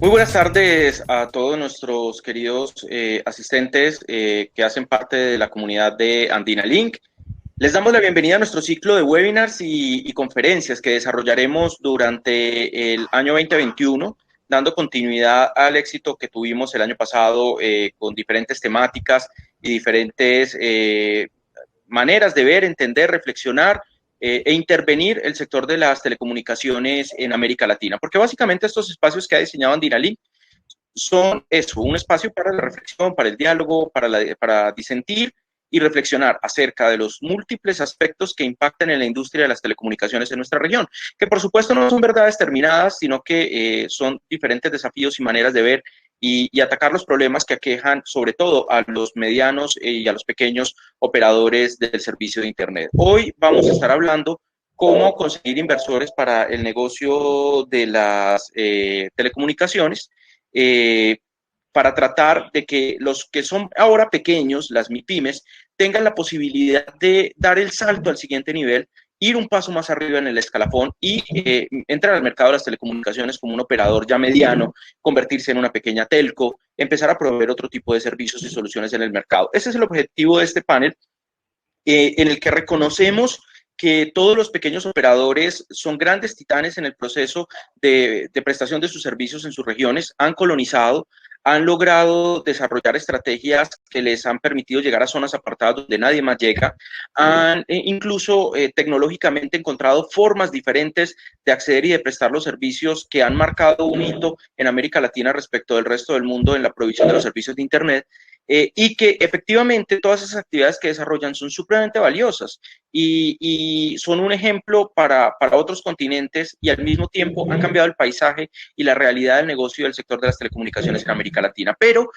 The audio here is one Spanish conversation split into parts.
Muy buenas tardes a todos nuestros queridos asistentes que hacen parte de la comunidad de Andina Link. Les damos la bienvenida a nuestro ciclo de webinars y conferencias que desarrollaremos durante el año 2021, dando continuidad al éxito que tuvimos el año pasado con diferentes temáticas y diferentes maneras de ver, entender, reflexionar e intervenir el sector de las telecomunicaciones en América Latina. Porque básicamente estos espacios que ha diseñado Andinalink son eso, un espacio para la reflexión, para el diálogo, para disentir y reflexionar acerca de los múltiples aspectos que impactan en la industria de las telecomunicaciones en nuestra región, que por supuesto no son verdades terminadas, sino que son diferentes desafíos y maneras de ver y atacar los problemas que aquejan sobre todo a los medianos y a los pequeños operadores del servicio de Internet. Hoy vamos a estar hablando cómo conseguir inversores para el negocio de las telecomunicaciones, eh, para tratar de que los que son ahora pequeños, las MIPYMES, tengan la posibilidad de dar el salto al siguiente nivel, ir un paso más arriba en el escalafón y entrar al mercado de las telecomunicaciones como un operador ya mediano, convertirse en una pequeña telco, empezar a proveer otro tipo de servicios y soluciones en el mercado. Ese es el objetivo de este panel, en el que reconocemos que todos los pequeños operadores son grandes titanes en el proceso de prestación de sus servicios en sus regiones, han colonizado, han logrado desarrollar estrategias que les han permitido llegar a zonas apartadas donde nadie más llega, han incluso tecnológicamente encontrado formas diferentes de acceder y de prestar los servicios que han marcado un hito en América Latina respecto del resto del mundo en la provisión de los servicios de Internet. Y que efectivamente todas esas actividades que desarrollan son supremamente valiosas y son un ejemplo para otros continentes y al mismo tiempo han cambiado el paisaje y la realidad del negocio del sector de las telecomunicaciones en América Latina. Pero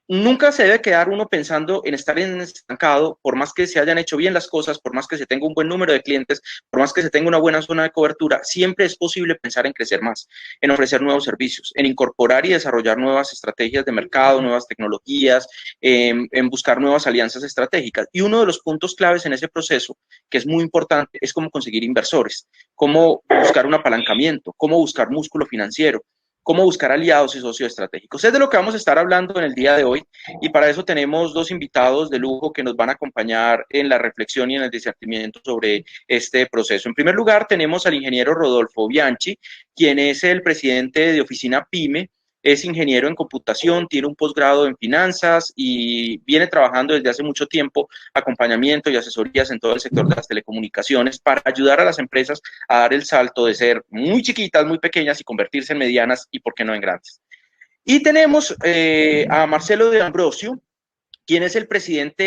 nunca se debe quedar uno pensando en estar estancado, por más que se hayan hecho bien las cosas, por más que se tenga un buen número de clientes, por más que se tenga una buena zona de cobertura, siempre es posible pensar en crecer más, en ofrecer nuevos servicios, en incorporar y desarrollar nuevas estrategias de mercado, nuevas tecnologías, en buscar nuevas alianzas estratégicas. Y uno de los puntos claves en ese proceso, que es muy importante, es cómo conseguir inversores, cómo buscar un apalancamiento, cómo buscar músculo financiero, cómo buscar aliados y socios estratégicos. Es de lo que vamos a estar hablando en el día de hoy y para eso tenemos dos invitados de lujo que nos van a acompañar en la reflexión y en el discernimiento sobre este proceso. En primer lugar, tenemos al ingeniero Rodolfo Bianchi, quien es el presidente de Oficina PYME. Es ingeniero en computación, tiene un posgrado en finanzas y viene trabajando desde hace mucho tiempo acompañamiento y asesorías en todo el sector de las telecomunicaciones para ayudar a las empresas a dar el salto de ser muy chiquitas, muy pequeñas y convertirse en medianas y, por qué no, en grandes. Y tenemos a Marcelo de Ambrosio, quien es el presidente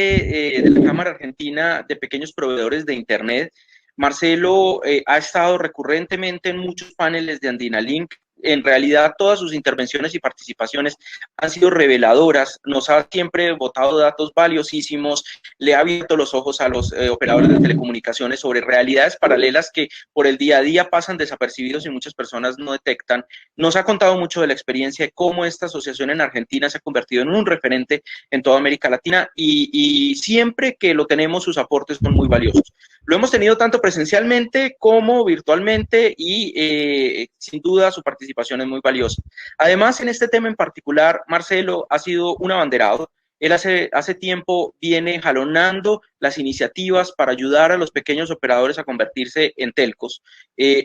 de la Cámara Argentina de Pequeños Proveedores de Internet. Marcelo ha estado recurrentemente en muchos paneles de Andinalink. En realidad, todas sus intervenciones y participaciones han sido reveladoras, nos ha siempre botado datos valiosísimos, le ha abierto los ojos a los operadores de telecomunicaciones sobre realidades paralelas que por el día a día pasan desapercibidos y muchas personas no detectan. Nos ha contado mucho de la experiencia de cómo esta asociación en Argentina se ha convertido en un referente en toda América Latina y siempre que lo tenemos, sus aportes son muy valiosos. Lo hemos tenido tanto presencialmente como virtualmente y sin duda su participación es muy valiosa. Además, en este tema en particular, Marcelo ha sido un abanderado. Él hace tiempo viene jalonando las iniciativas para ayudar a los pequeños operadores a convertirse en telcos.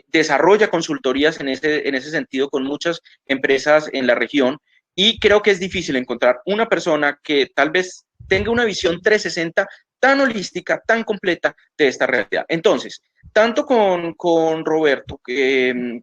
Desarrolla consultorías en ese sentido con muchas empresas en la región y creo que es difícil encontrar una persona que tal vez tenga una visión 360 tan holística, tan completa de esta realidad. Entonces, tanto con Roberto,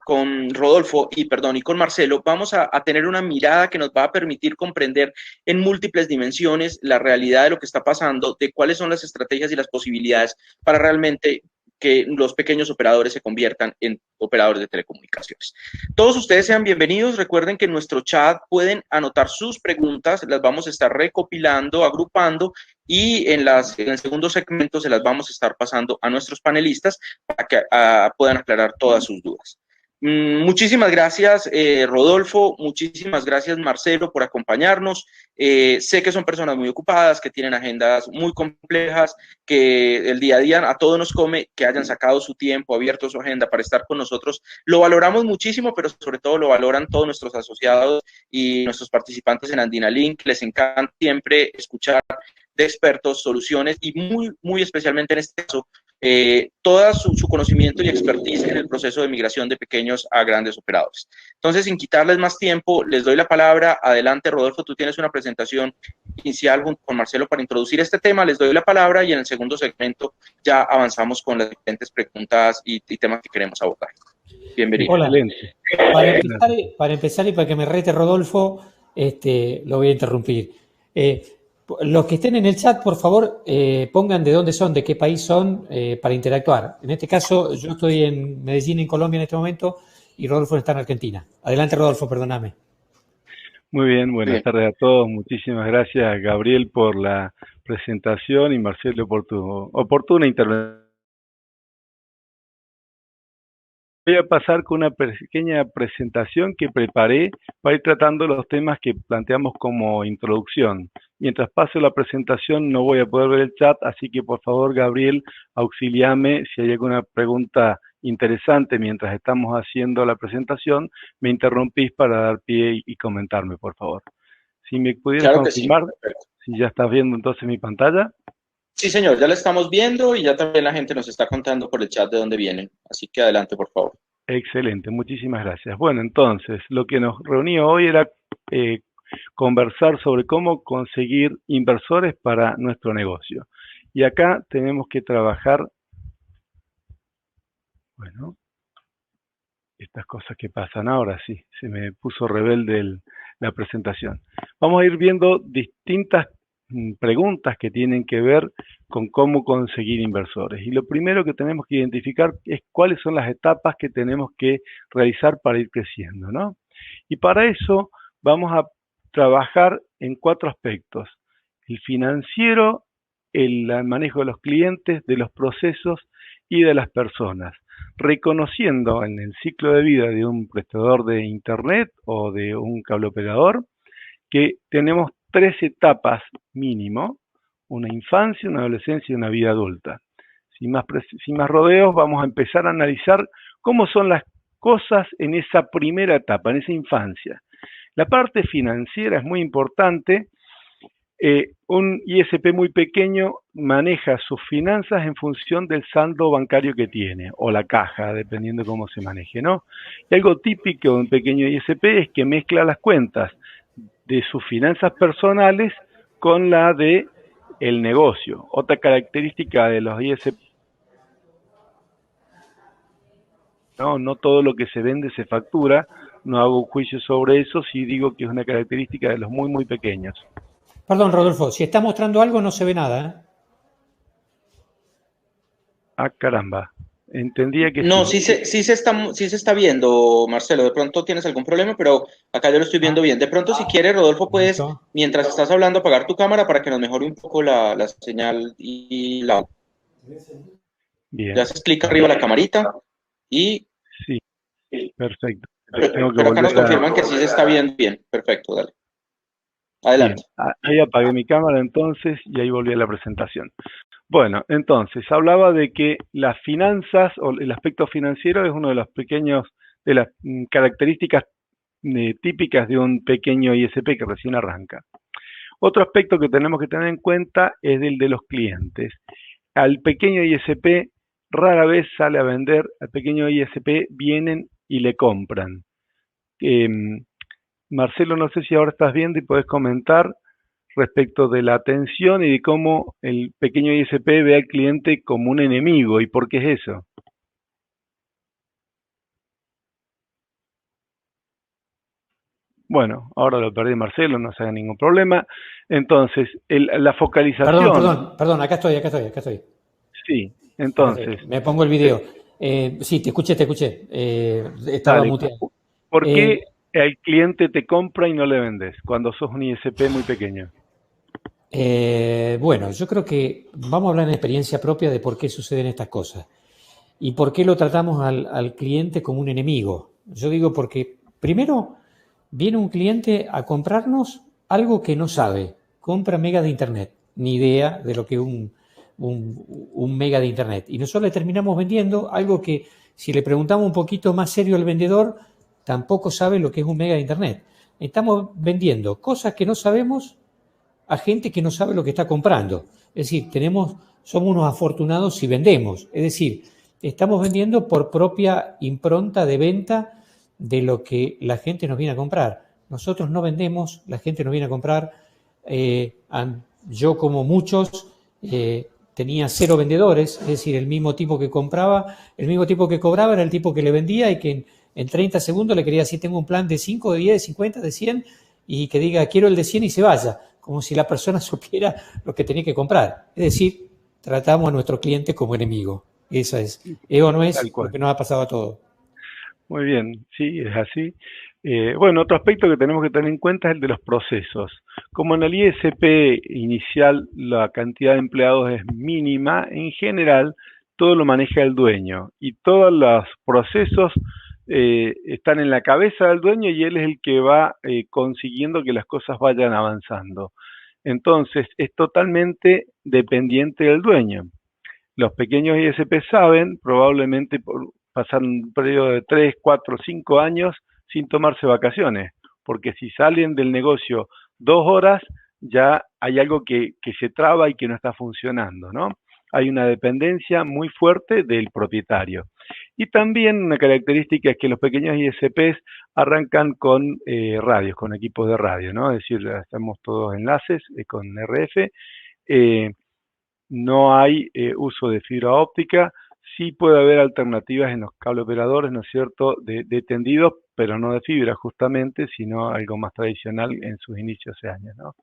con Rodolfo y con Marcelo, vamos a tener una mirada que nos va a permitir comprender en múltiples dimensiones la realidad de lo que está pasando, de cuáles son las estrategias y las posibilidades para realmente que los pequeños operadores se conviertan en operadores de telecomunicaciones. Todos ustedes sean bienvenidos. Recuerden que en nuestro chat pueden anotar sus preguntas, las vamos a estar recopilando, agrupando y en el segundo segmento se las vamos a estar pasando a nuestros panelistas para que puedan aclarar todas sus dudas. Muchísimas gracias, Rodolfo. Muchísimas gracias, Marcelo, por acompañarnos. Sé que son personas muy ocupadas, que tienen agendas muy complejas, que el día a día a todos nos come, que hayan sacado su tiempo, abierto su agenda para estar con nosotros. Lo valoramos muchísimo, pero sobre todo lo valoran todos nuestros asociados y nuestros participantes en Andina Link. Les encanta siempre escuchar de expertos, soluciones y muy especialmente en este caso, todo su conocimiento y expertise en el proceso de migración de pequeños a grandes operadores. Entonces, sin quitarles más tiempo, les doy la palabra. Adelante, Rodolfo, tú tienes una presentación inicial junto con Marcelo para introducir este tema. Les doy la palabra y en el segundo segmento ya avanzamos con las diferentes preguntas y temas que queremos abordar. Bienvenido. Hola. Para empezar y para que me rete Rodolfo, lo voy a interrumpir. Los que estén en el chat, por favor, pongan de dónde son, de qué país son, para interactuar. En este caso, yo estoy en Medellín, en Colombia en este momento, y Rodolfo está en Argentina. Adelante, Rodolfo, perdóname. Muy bien, buenas tardes a todos. Muchísimas gracias, Gabriel, por la presentación y Marcelo por tu oportuna intervención. Voy a pasar con una pequeña presentación que preparé para ir tratando los temas que planteamos como introducción. Mientras paso la presentación no voy a poder ver el chat, así que por favor, Gabriel, auxíliame si hay alguna pregunta interesante mientras estamos haciendo la presentación, me interrumpís para dar pie y comentarme, por favor. Si me pudieras confirmar, si ya estás viendo entonces mi pantalla. Sí, señor, ya la estamos viendo y ya también la gente nos está contando por el chat de dónde vienen. Así que adelante, por favor. Excelente, muchísimas gracias. Bueno, entonces, lo que nos reunía hoy era conversar sobre cómo conseguir inversores para nuestro negocio. Y acá tenemos que trabajar, bueno, estas cosas que pasan ahora, sí, se me puso rebelde la presentación. Vamos a ir viendo distintas preguntas que tienen que ver con cómo conseguir inversores. Y lo primero que tenemos que identificar es cuáles son las etapas que tenemos que realizar para ir creciendo, ¿no? Y para eso vamos a trabajar en 4 aspectos: el financiero, el manejo de los clientes, de los procesos y de las personas, reconociendo en el ciclo de vida de un prestador de internet o de un cable operador que tenemos 3 etapas mínimo: una infancia, una adolescencia y una vida adulta. Sin más rodeos, vamos a empezar a analizar cómo son las cosas en esa primera etapa, en esa infancia. La parte financiera es muy importante. Un ISP muy pequeño maneja sus finanzas en función del saldo bancario que tiene, o la caja, dependiendo de cómo se maneje, ¿no? Y algo típico de un pequeño ISP es que mezcla las cuentas de sus finanzas personales con la de el negocio. Otra característica de los ISP, no todo lo que se vende se factura. No hago un juicio sobre eso, sí digo que es una característica de los muy pequeños. Perdón, Rodolfo, si está mostrando algo no se ve nada, ¿eh? Ah, caramba. Entendía que no, sí. Sí se está viendo, Marcelo. De pronto tienes algún problema, pero acá yo lo estoy viendo bien. De pronto, si quieres, Rodolfo, puedes, mientras estás hablando, apagar tu cámara para que nos mejore un poco la señal y la... Bien. Ya se explica arriba la camarita y... Sí, perfecto. Pero acá nos confirman que sí se está viendo bien. Perfecto, dale. Adelante. Bien. Ahí apagué mi cámara entonces y ahí volví a la presentación. Bueno, entonces, hablaba de que las finanzas o el aspecto financiero es uno de los de las características típicas de un pequeño ISP que recién arranca. Otro aspecto que tenemos que tener en cuenta es el de los clientes. Al pequeño ISP rara vez sale a vender, al pequeño ISP vienen y le compran. Marcelo, no sé si ahora estás viendo y podés comentar respecto de la atención y de cómo el pequeño ISP ve al cliente como un enemigo. ¿Y por qué es eso? Bueno, ahora lo perdí, Marcelo, no se haga ningún problema. Entonces, la focalización... Perdón, acá estoy. Sí, entonces... Me pongo el video. Sí, te escuché. Estaba muteado. ¿Por qué el cliente te compra y no le vendes cuando sos un ISP muy pequeño? Bueno, yo creo que vamos a hablar en experiencia propia de por qué suceden estas cosas y por qué lo tratamos al cliente como un enemigo. Yo digo porque, primero, viene un cliente a comprarnos algo que no sabe. Compra mega de Internet, ni idea de lo que es un mega de Internet. Y nosotros le terminamos vendiendo algo que, si le preguntamos un poquito más serio al vendedor, tampoco sabe lo que es un mega de Internet. Estamos vendiendo cosas que no sabemos a gente que no sabe lo que está comprando. Es decir, somos unos afortunados si vendemos. Es decir, estamos vendiendo por propia impronta de venta de lo que la gente nos viene a comprar. Nosotros no vendemos, la gente nos viene a comprar. Yo, como muchos, tenía 0 vendedores, es decir, el mismo tipo que compraba, el mismo tipo que cobraba era el tipo que le vendía y que en 30 segundos le quería decir, tengo un plan de 5, de 10, de 50, de 100, y que diga, quiero el de 100 y se vaya, como si la persona supiera lo que tenía que comprar. Es decir, tratamos a nuestro cliente como enemigo. Eso es. ¿O no es lo que nos ha pasado a todos? Muy bien, sí, es así. Bueno, otro aspecto que tenemos que tener en cuenta es el de los procesos. Como en el ISP inicial la cantidad de empleados es mínima, en general todo lo maneja el dueño y todos los procesos están en la cabeza del dueño y él es el que va consiguiendo que las cosas vayan avanzando. Entonces, es totalmente dependiente del dueño. Los pequeños ISP saben, probablemente pasar un periodo de 3, 4, 5 años sin tomarse vacaciones, porque si salen del negocio 2 horas, ya hay algo que se traba y que no está funcionando, ¿no? Hay una dependencia muy fuerte del propietario. Y también una característica es que los pequeños ISPs arrancan con radios, con equipos de radio, ¿no? Es decir, hacemos todos enlaces con RF, no hay uso de fibra óptica, sí puede haber alternativas en los cable operadores, ¿no es cierto?, de tendidos, pero no de fibra justamente, sino algo más tradicional en sus inicios de años, ¿no?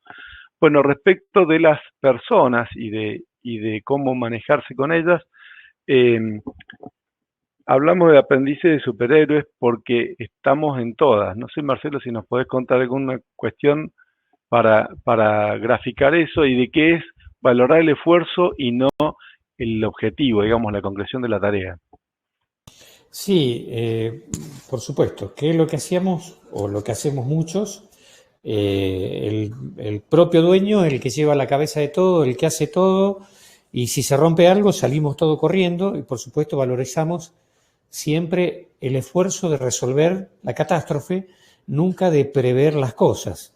Bueno, respecto de las personas y de cómo manejarse con ellas, hablamos de aprendices de superhéroes porque estamos en todas. No sé, Marcelo, si nos podés contar alguna cuestión para graficar eso y de qué es valorar el esfuerzo y no el objetivo, digamos, la concreción de la tarea. Sí, por supuesto. ¿Qué es lo que hacíamos o lo que hacemos muchos? El propio dueño, el que lleva la cabeza de todo, el que hace todo, y si se rompe algo salimos todo corriendo y por supuesto valorizamos siempre el esfuerzo de resolver la catástrofe, nunca de prever las cosas,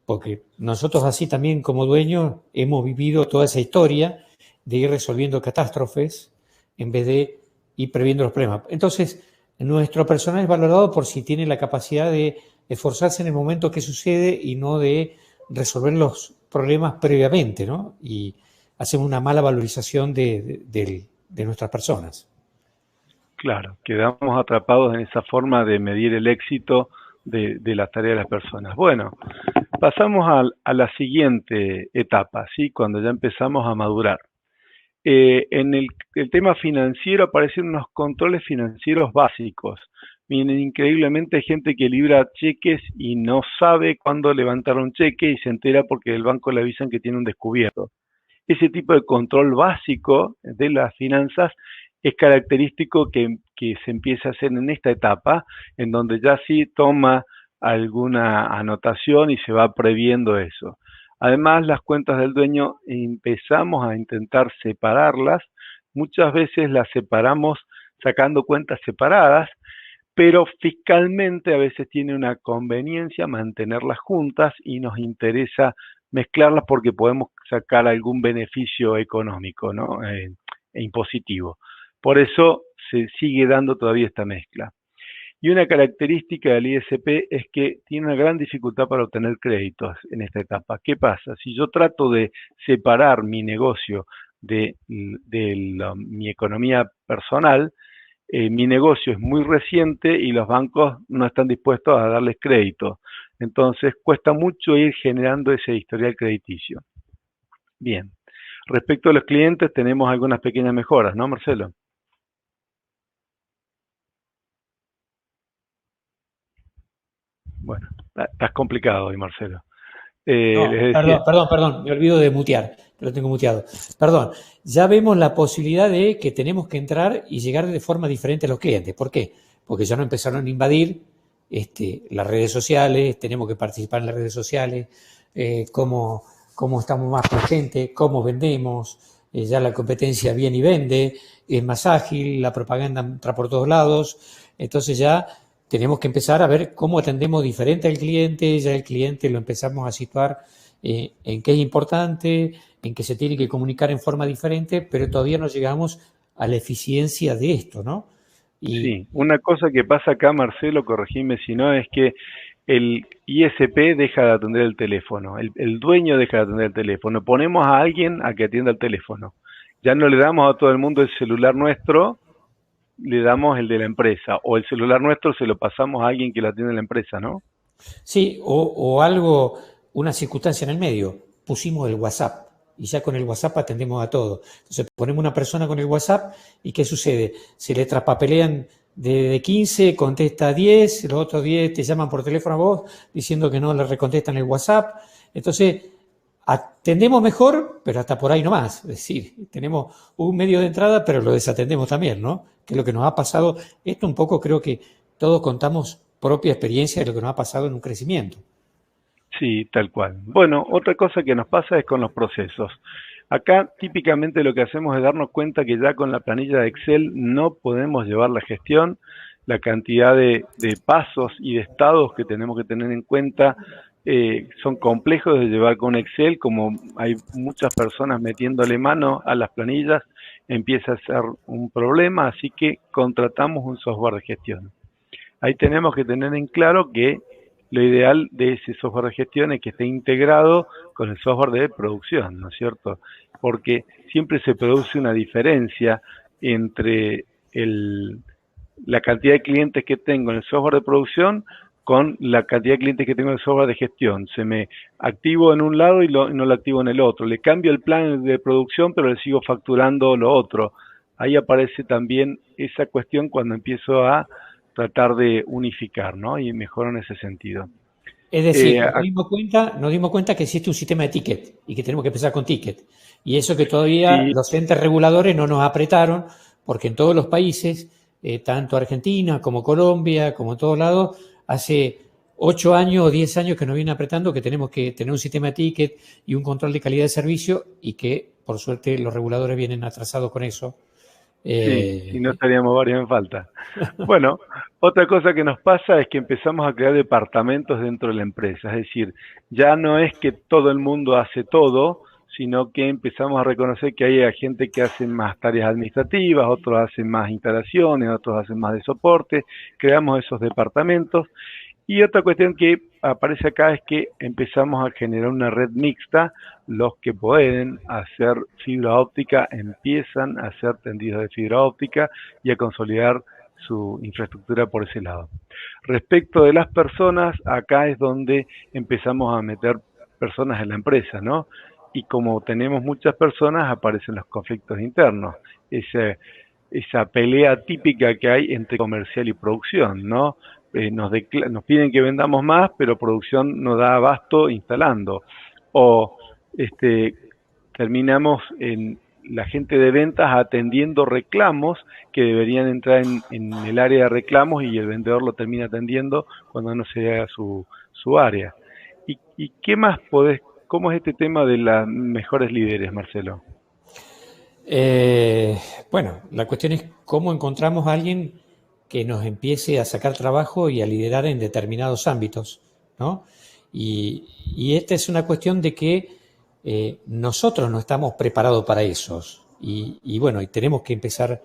porque nosotros así también como dueños hemos vivido toda esa historia de ir resolviendo catástrofes en vez de ir previendo los problemas. Entonces, nuestro personal es valorado por si tiene la capacidad de esforzarse en el momento que sucede y no de resolver los problemas previamente, ¿no? Y hacemos una mala valorización de nuestras personas. Claro, quedamos atrapados en esa forma de medir el éxito de la tarea de las personas. Bueno, pasamos a la siguiente etapa, ¿sí? Cuando ya empezamos a madurar. En el tema financiero aparecen unos controles financieros básicos. Miren, increíblemente hay gente que libra cheques y no sabe cuándo levantar un cheque y se entera porque el banco le avisan que tiene un descubierto. Ese tipo de control básico de las finanzas es característico que se empiece a hacer en esta etapa, en donde ya sí toma alguna anotación y se va previendo eso. Además, las cuentas del dueño empezamos a intentar separarlas. Muchas veces las separamos sacando cuentas separadas, pero fiscalmente a veces tiene una conveniencia mantenerlas juntas y nos interesa mezclarlas porque podemos sacar algún beneficio económico, ¿no? E impositivo. Por eso se sigue dando todavía esta mezcla. Y una característica del ISP es que tiene una gran dificultad para obtener créditos en esta etapa. ¿Qué pasa? Si yo trato de separar mi negocio de mi economía personal, mi negocio es muy reciente y los bancos no están dispuestos a darles crédito. Entonces cuesta mucho ir generando ese historial crediticio. Bien. Respecto a los clientes tenemos algunas pequeñas mejoras, ¿no, Marcelo? Bueno, estás complicado hoy, Marcelo. Perdón, me olvido de mutear, lo tengo muteado. Perdón, ya vemos la posibilidad de que tenemos que entrar y llegar de forma diferente a los clientes. ¿Por qué? porque ya nos empezaron a invadir las redes sociales, tenemos que participar en las redes sociales, cómo estamos más presentes, cómo vendemos, ya la competencia viene y vende, es más ágil, la propaganda entra por todos lados, entonces ya tenemos que empezar a ver cómo atendemos diferente al cliente, ya el cliente lo empezamos a situar en qué es importante, en que se tiene que comunicar en forma diferente, pero todavía no llegamos a la eficiencia de esto, ¿no? Sí, una cosa que pasa acá, Marcelo, corregime si no, es que el ISP deja de atender el teléfono, el dueño deja de atender el teléfono, ponemos a alguien a que atienda el teléfono. Ya no le damos a todo el mundo el celular nuestro, le damos el de la empresa, o el celular nuestro se lo pasamos a alguien que lo atiende en la empresa, ¿no? Sí, o algo, una circunstancia en el medio, pusimos el WhatsApp y ya con el WhatsApp atendemos a todo. Entonces ponemos una persona con el WhatsApp y ¿qué sucede? Se le traspapelean de 15, contesta 10, los otros 10 te llaman por teléfono a vos diciendo que no le recontestan el WhatsApp. Entonces atendemos mejor, pero hasta por ahí nomás. Es decir, tenemos un medio de entrada, pero lo desatendemos también, ¿no? Que es lo que nos ha pasado. Esto un poco creo que todos contamos propia experiencia de lo que nos ha pasado en un crecimiento. Sí, tal cual. Bueno, otra cosa que nos pasa es con los procesos. Acá típicamente lo que hacemos es darnos cuenta que ya con la planilla de Excel no podemos llevar la gestión, la cantidad de pasos y de estados que tenemos que tener en cuenta son complejos de llevar con Excel, como hay muchas personas metiéndole mano a las planillas, empieza a ser un problema, así que contratamos un software de gestión. Ahí tenemos que tener en claro que lo ideal de ese software de gestión es que esté integrado con el software de producción, ¿no es cierto? Porque siempre se produce una diferencia entre la cantidad de clientes que tengo en el software de producción con la cantidad de clientes que tengo en el software de gestión. Se me activo en un lado y no lo activo en el otro. Le cambio el plan de producción, pero le sigo facturando lo otro. Ahí aparece también esa cuestión cuando empiezo a tratar de unificar, ¿no? Y mejor en ese sentido. Es decir, nos dimos cuenta que existe un sistema de ticket y que tenemos que empezar con ticket. Y eso que todavía sí, los entes reguladores no nos apretaron, porque en todos los países, tanto Argentina como Colombia, como en todos lados, hace 8 años o 10 años que nos vienen apretando que tenemos que tener un sistema de ticket y un control de calidad de servicio y que, por suerte, los reguladores vienen atrasados con eso. Sí, y no estaríamos varios en falta. Bueno, otra cosa que nos pasa es que empezamos a crear departamentos dentro de la empresa, es decir, ya no es que todo el mundo hace todo, sino que empezamos a reconocer que hay gente que hace más tareas administrativas, otros hacen más instalaciones, otros hacen más de soporte, creamos esos departamentos. Y otra cuestión que aparece acá es que empezamos a generar una red mixta. Los que pueden hacer fibra óptica empiezan a hacer tendidos de fibra óptica y a consolidar su infraestructura por ese lado. Respecto de las personas, acá es donde empezamos a meter personas en la empresa, ¿no? Y como tenemos muchas personas, aparecen los conflictos internos. Esa pelea típica que hay entre comercial y producción, ¿no? Nos piden que vendamos más, pero producción no da abasto instalando. O terminamos en la gente de ventas atendiendo reclamos que deberían entrar en el área de reclamos y el vendedor lo termina atendiendo cuando no sea su área. ¿Y qué más cómo es este tema de las mejores líderes, Marcelo? Bueno, la cuestión es cómo encontramos a alguien que nos empiece a sacar trabajo y a liderar en determinados ámbitos, ¿no? Y esta es una cuestión de que nosotros no estamos preparados para esos. Y bueno, y tenemos que empezar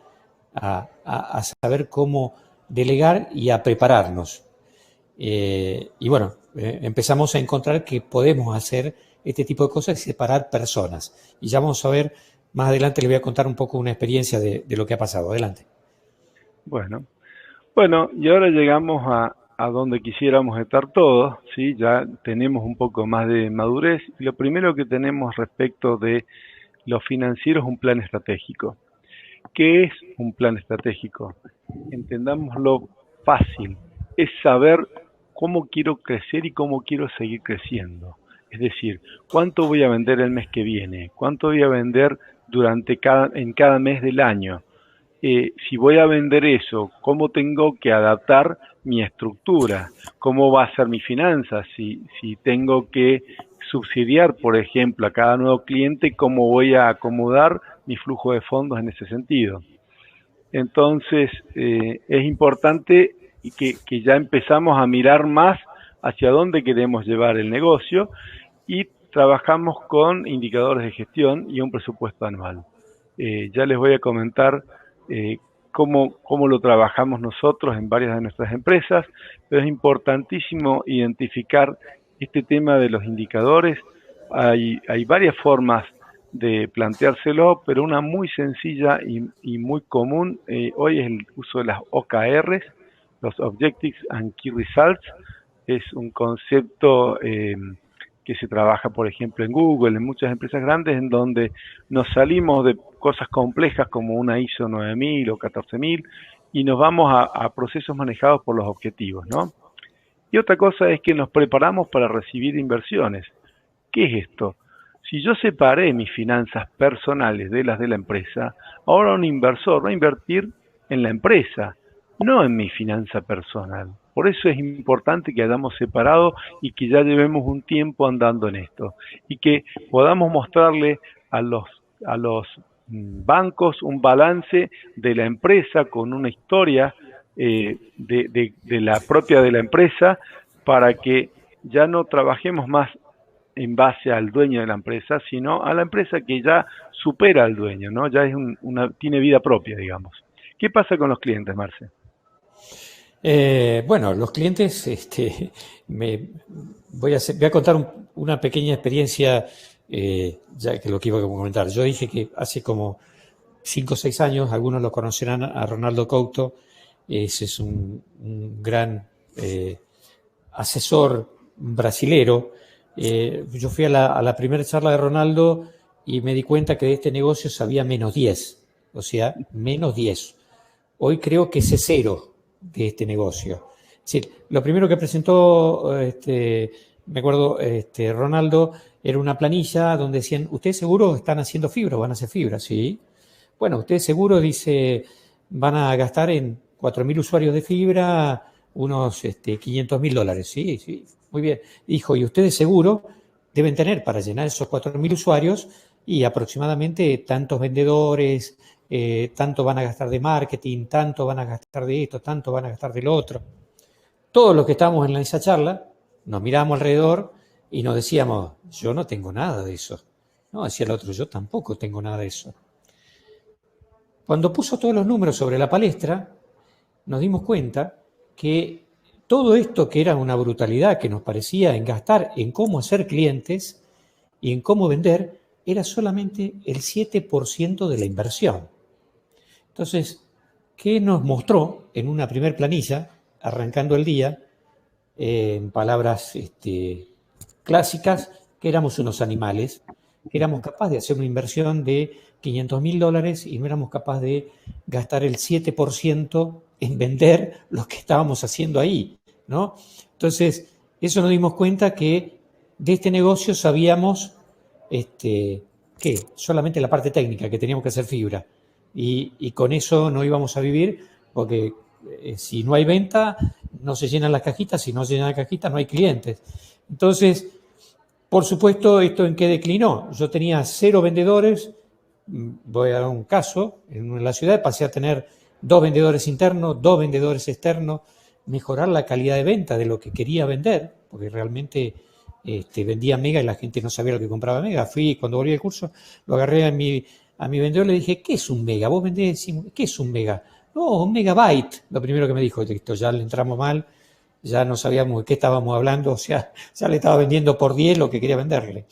a saber cómo delegar y a prepararnos. Y bueno, empezamos a encontrar que podemos hacer este tipo de cosas y separar personas. Y ya vamos a ver, más adelante les voy a contar un poco una experiencia de lo que ha pasado. Adelante. Bueno, y ahora llegamos a donde quisiéramos estar todos, ¿sí? Ya tenemos un poco más de madurez. Y lo primero que tenemos respecto de lo financiero es un plan estratégico. ¿Qué es un plan estratégico? Entendámoslo fácil. Es saber cómo quiero crecer y cómo quiero seguir creciendo. Es decir, cuánto voy a vender el mes que viene, cuánto voy a vender en cada mes del año. si voy a vender eso, ¿cómo tengo que adaptar mi estructura? ¿Cómo va a ser mi finanza? Si tengo que subsidiar, por ejemplo, a cada nuevo cliente, ¿cómo voy a acomodar mi flujo de fondos en ese sentido? Entonces, es importante que ya empezamos a mirar más hacia dónde queremos llevar el negocio y trabajamos con indicadores de gestión y un presupuesto anual. Ya les voy a comentar cómo lo trabajamos nosotros en varias de nuestras empresas, pero es importantísimo identificar este tema de los indicadores. Hay varias formas de planteárselo, pero una muy sencilla y muy común hoy es el uso de las OKRs, los Objectives and Key Results. Es un concepto que se trabaja, por ejemplo, en Google, en muchas empresas grandes, en donde nos salimos de cosas complejas como una ISO 9000 o 14000 y nos vamos a procesos manejados por los objetivos, ¿no? Y otra cosa es que nos preparamos para recibir inversiones. ¿Qué es esto? Si yo separé mis finanzas personales de las de la empresa, ahora un inversor va a invertir en la empresa, no en mi finanza personal. Por eso es importante que hayamos separado y que ya llevemos un tiempo andando en esto y que podamos mostrarle a los bancos un balance de la empresa con una historia de la propia de la empresa, para que ya no trabajemos más en base al dueño de la empresa, sino a la empresa que ya supera al dueño, ¿no? Ya es tiene vida propia, digamos. ¿Qué pasa con los clientes, Marce? Bueno, los clientes, voy a contar una pequeña experiencia, ya que lo que iba a comentar. Yo dije que hace como 5 o 6 años, algunos lo conocerán a Ronaldo Couto, ese es un gran asesor brasilero. Yo fui a la primera charla de Ronaldo y me di cuenta que de este negocio sabía menos 10, o sea, menos 10. Hoy creo que es cero de este negocio. Es decir, lo primero que presentó, me acuerdo, Ronaldo, era una planilla donde decían, ¿ustedes seguro están haciendo fibra o van a hacer fibra? Sí. Bueno, ustedes seguro, dice, van a gastar en 4.000 usuarios de fibra unos $500.000. Sí, sí, muy bien. Dijo, y ustedes seguro deben tener para llenar esos 4.000 usuarios y aproximadamente tantos vendedores, tanto van a gastar de marketing, tanto van a gastar de esto, tanto van a gastar de lo otro. Todos los que estábamos en esa charla nos mirábamos alrededor y nos decíamos, yo no tengo nada de eso. No, decía el otro, yo tampoco tengo nada de eso. Cuando puso todos los números sobre la palestra, nos dimos cuenta que todo esto que era una brutalidad que nos parecía en gastar en cómo hacer clientes y en cómo vender, era solamente el 7% de la inversión. Entonces, ¿qué nos mostró en una primer planilla, arrancando el día, en palabras clásicas, que éramos unos animales, que éramos capaces de hacer una inversión de $500.000 y no éramos capaces de gastar el 7% en vender lo que estábamos haciendo ahí, ¿no? Entonces, eso nos dimos cuenta que de este negocio sabíamos que solamente la parte técnica, que teníamos que hacer fibra. Y con eso no íbamos a vivir, porque si no hay venta, no se llenan las cajitas, si no se llenan las cajitas, no hay clientes. Entonces, por supuesto, ¿esto en qué declinó? Yo tenía 0 vendedores, voy a dar un caso, en la ciudad pasé a tener 2 vendedores internos, 2 vendedores externos, mejorar la calidad de venta de lo que quería vender, porque realmente vendía Mega y la gente no sabía lo que compraba Mega. Cuando volví del curso, lo agarré a mi vendedor y le dije, ¿qué es un Mega? Vos vendés, ¿qué es un Mega? No, un megabyte, lo primero que me dijo. Listo, ya le entramos mal, ya no sabíamos de qué estábamos hablando, o sea, ya le estaba vendiendo por 10 lo que quería venderle.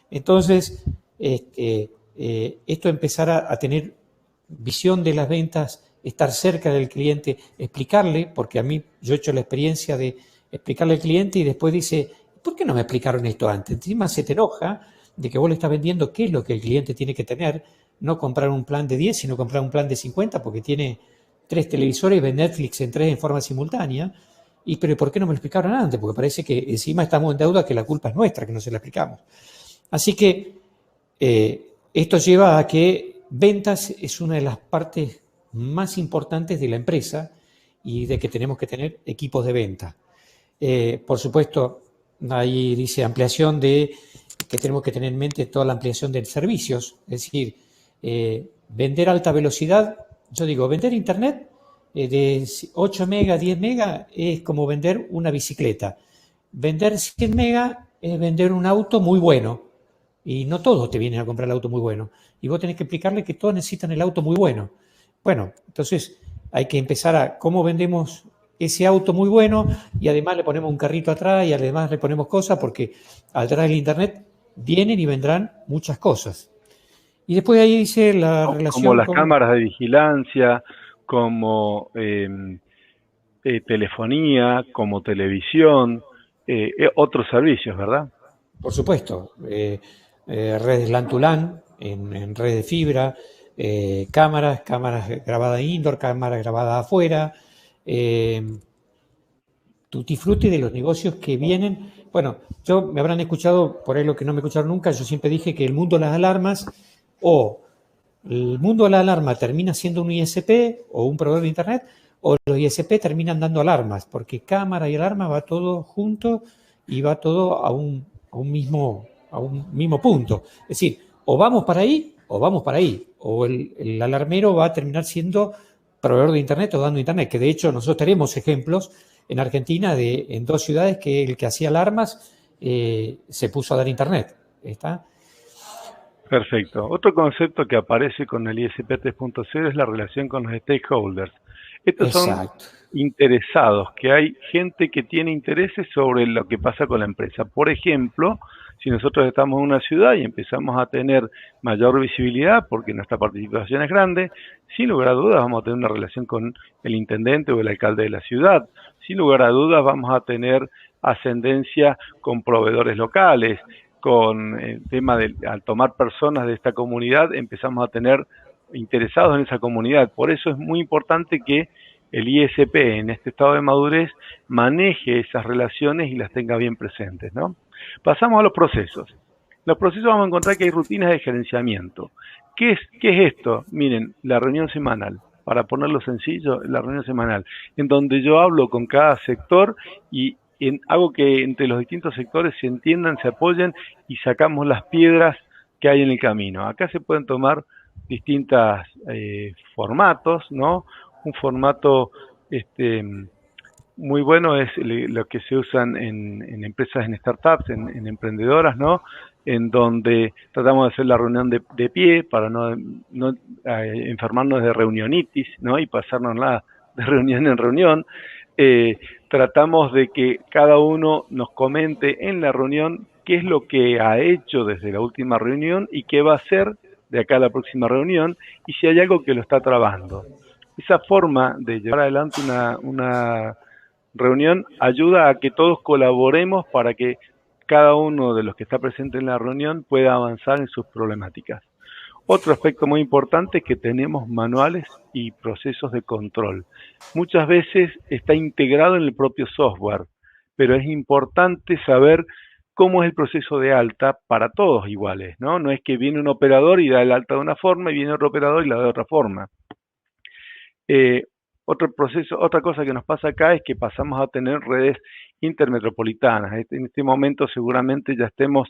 Entonces, esto empezar a tener visión de las ventas, estar cerca del cliente, explicarle, porque a mí yo he hecho la experiencia de explicarle al cliente y después dice, ¿por qué no me explicaron esto antes? Encima se te enoja de que vos le estás vendiendo qué es lo que el cliente tiene que tener, no comprar un plan de 10, sino comprar un plan de 50 porque tiene 3 televisores y ve Netflix en 3 en forma simultánea. Pero ¿por qué no me lo explicaron antes? Porque parece que encima estamos en deuda, que la culpa es nuestra, que no se la explicamos. Así que esto lleva a que ventas es una de las partes más importantes de la empresa y de que tenemos que tener equipos de venta. Por supuesto, ahí dice ampliación que tenemos que tener en mente toda la ampliación de servicios, es decir, vender alta velocidad. Yo digo, vender internet de 8 megas, 10 megas es como vender una bicicleta. Vender 100 megas es vender un auto muy bueno. Y no todos te vienen a comprar el auto muy bueno. Y vos tenés que explicarle que todos necesitan el auto muy bueno. Bueno, entonces hay que empezar a cómo vendemos ese auto muy bueno y además le ponemos un carrito atrás y además le ponemos cosas porque atrás del internet vienen y vendrán muchas cosas. Y después ahí dice la relación como las cámaras de vigilancia, como telefonía, como televisión, otros servicios, ¿verdad? Por supuesto, redes LAN to LAN, en redes de fibra, cámaras grabadas indoor, cámaras grabadas afuera, tutti frutti de los negocios que vienen. Bueno, me habrán escuchado, por ahí lo que no me escucharon nunca, yo siempre dije que el mundo de las alarmas el mundo de la alarma termina siendo un ISP o un proveedor de internet, o los ISP terminan dando alarmas, porque cámara y alarma va todo junto y va todo a un mismo punto. Es decir, o vamos para ahí o vamos para ahí. O el alarmero va a terminar siendo proveedor de internet o dando internet, que de hecho nosotros tenemos ejemplos en Argentina en 2 ciudades que el que hacía alarmas se puso a dar internet. ¿Está? Perfecto. Otro concepto que aparece con el ISP 3.0 es la relación con los stakeholders. Estos son interesados, que hay gente que tiene intereses sobre lo que pasa con la empresa. Por ejemplo, si nosotros estamos en una ciudad y empezamos a tener mayor visibilidad porque nuestra participación es grande, sin lugar a dudas vamos a tener una relación con el intendente o el alcalde de la ciudad. Sin lugar a dudas vamos a tener ascendencia con proveedores locales. Con el tema al tomar personas de esta comunidad, empezamos a tener interesados en esa comunidad. Por eso es muy importante que el ISP en este estado de madurez maneje esas relaciones y las tenga bien presentes, ¿no? Pasamos a los procesos. Los procesos vamos a encontrar que hay rutinas de gerenciamiento. ¿Qué es esto? Miren, la reunión semanal. Para ponerlo sencillo, la reunión semanal, en donde yo hablo con cada sector y hago que entre los distintos sectores se entiendan, se apoyen y sacamos las piedras que hay en el camino. Acá se pueden tomar distintos formatos, ¿no? Un formato muy bueno es lo que se usan en empresas, en startups, en emprendedoras, ¿no? En donde tratamos de hacer la reunión de pie para no enfermarnos de reunionitis, ¿no? Y pasarnos de reunión en reunión. Tratamos de que cada uno nos comente en la reunión qué es lo que ha hecho desde la última reunión y qué va a hacer de acá a la próxima reunión y si hay algo que lo está trabando. Esa forma de llevar adelante una reunión ayuda a que todos colaboremos para que cada uno de los que está presente en la reunión pueda avanzar en sus problemáticas. Otro aspecto muy importante es que tenemos manuales y procesos de control. Muchas veces está integrado en el propio software, pero es importante saber cómo es el proceso de alta para todos iguales, ¿no? No es que viene un operador y da el alta de una forma y viene otro operador y la da de otra forma. Otra cosa que nos pasa acá es que pasamos a tener redes intermetropolitanas. En este momento seguramente ya estemos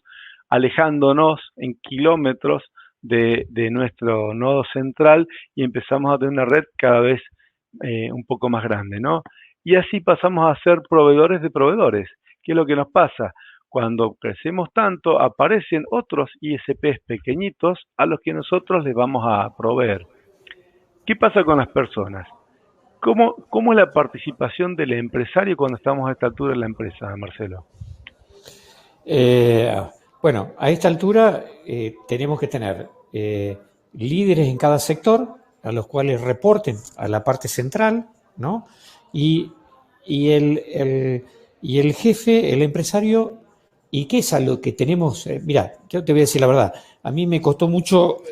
alejándonos en kilómetros de nuestro nodo central y empezamos a tener una red cada vez un poco más grande, ¿no? Y así pasamos a ser proveedores de proveedores. ¿Qué es lo que nos pasa? Cuando crecemos tanto, aparecen otros ISPs pequeñitos a los que nosotros les vamos a proveer. ¿Qué pasa con las personas? ¿Cómo es la participación del empresario cuando estamos a esta altura en la empresa, Marcelo? Bueno, a esta altura tenemos que tener líderes en cada sector a los cuales reporten a la parte central, ¿no? Y el jefe, el empresario, ¿y qué es a lo que tenemos? Mira, yo te voy a decir la verdad, a mí me costó mucho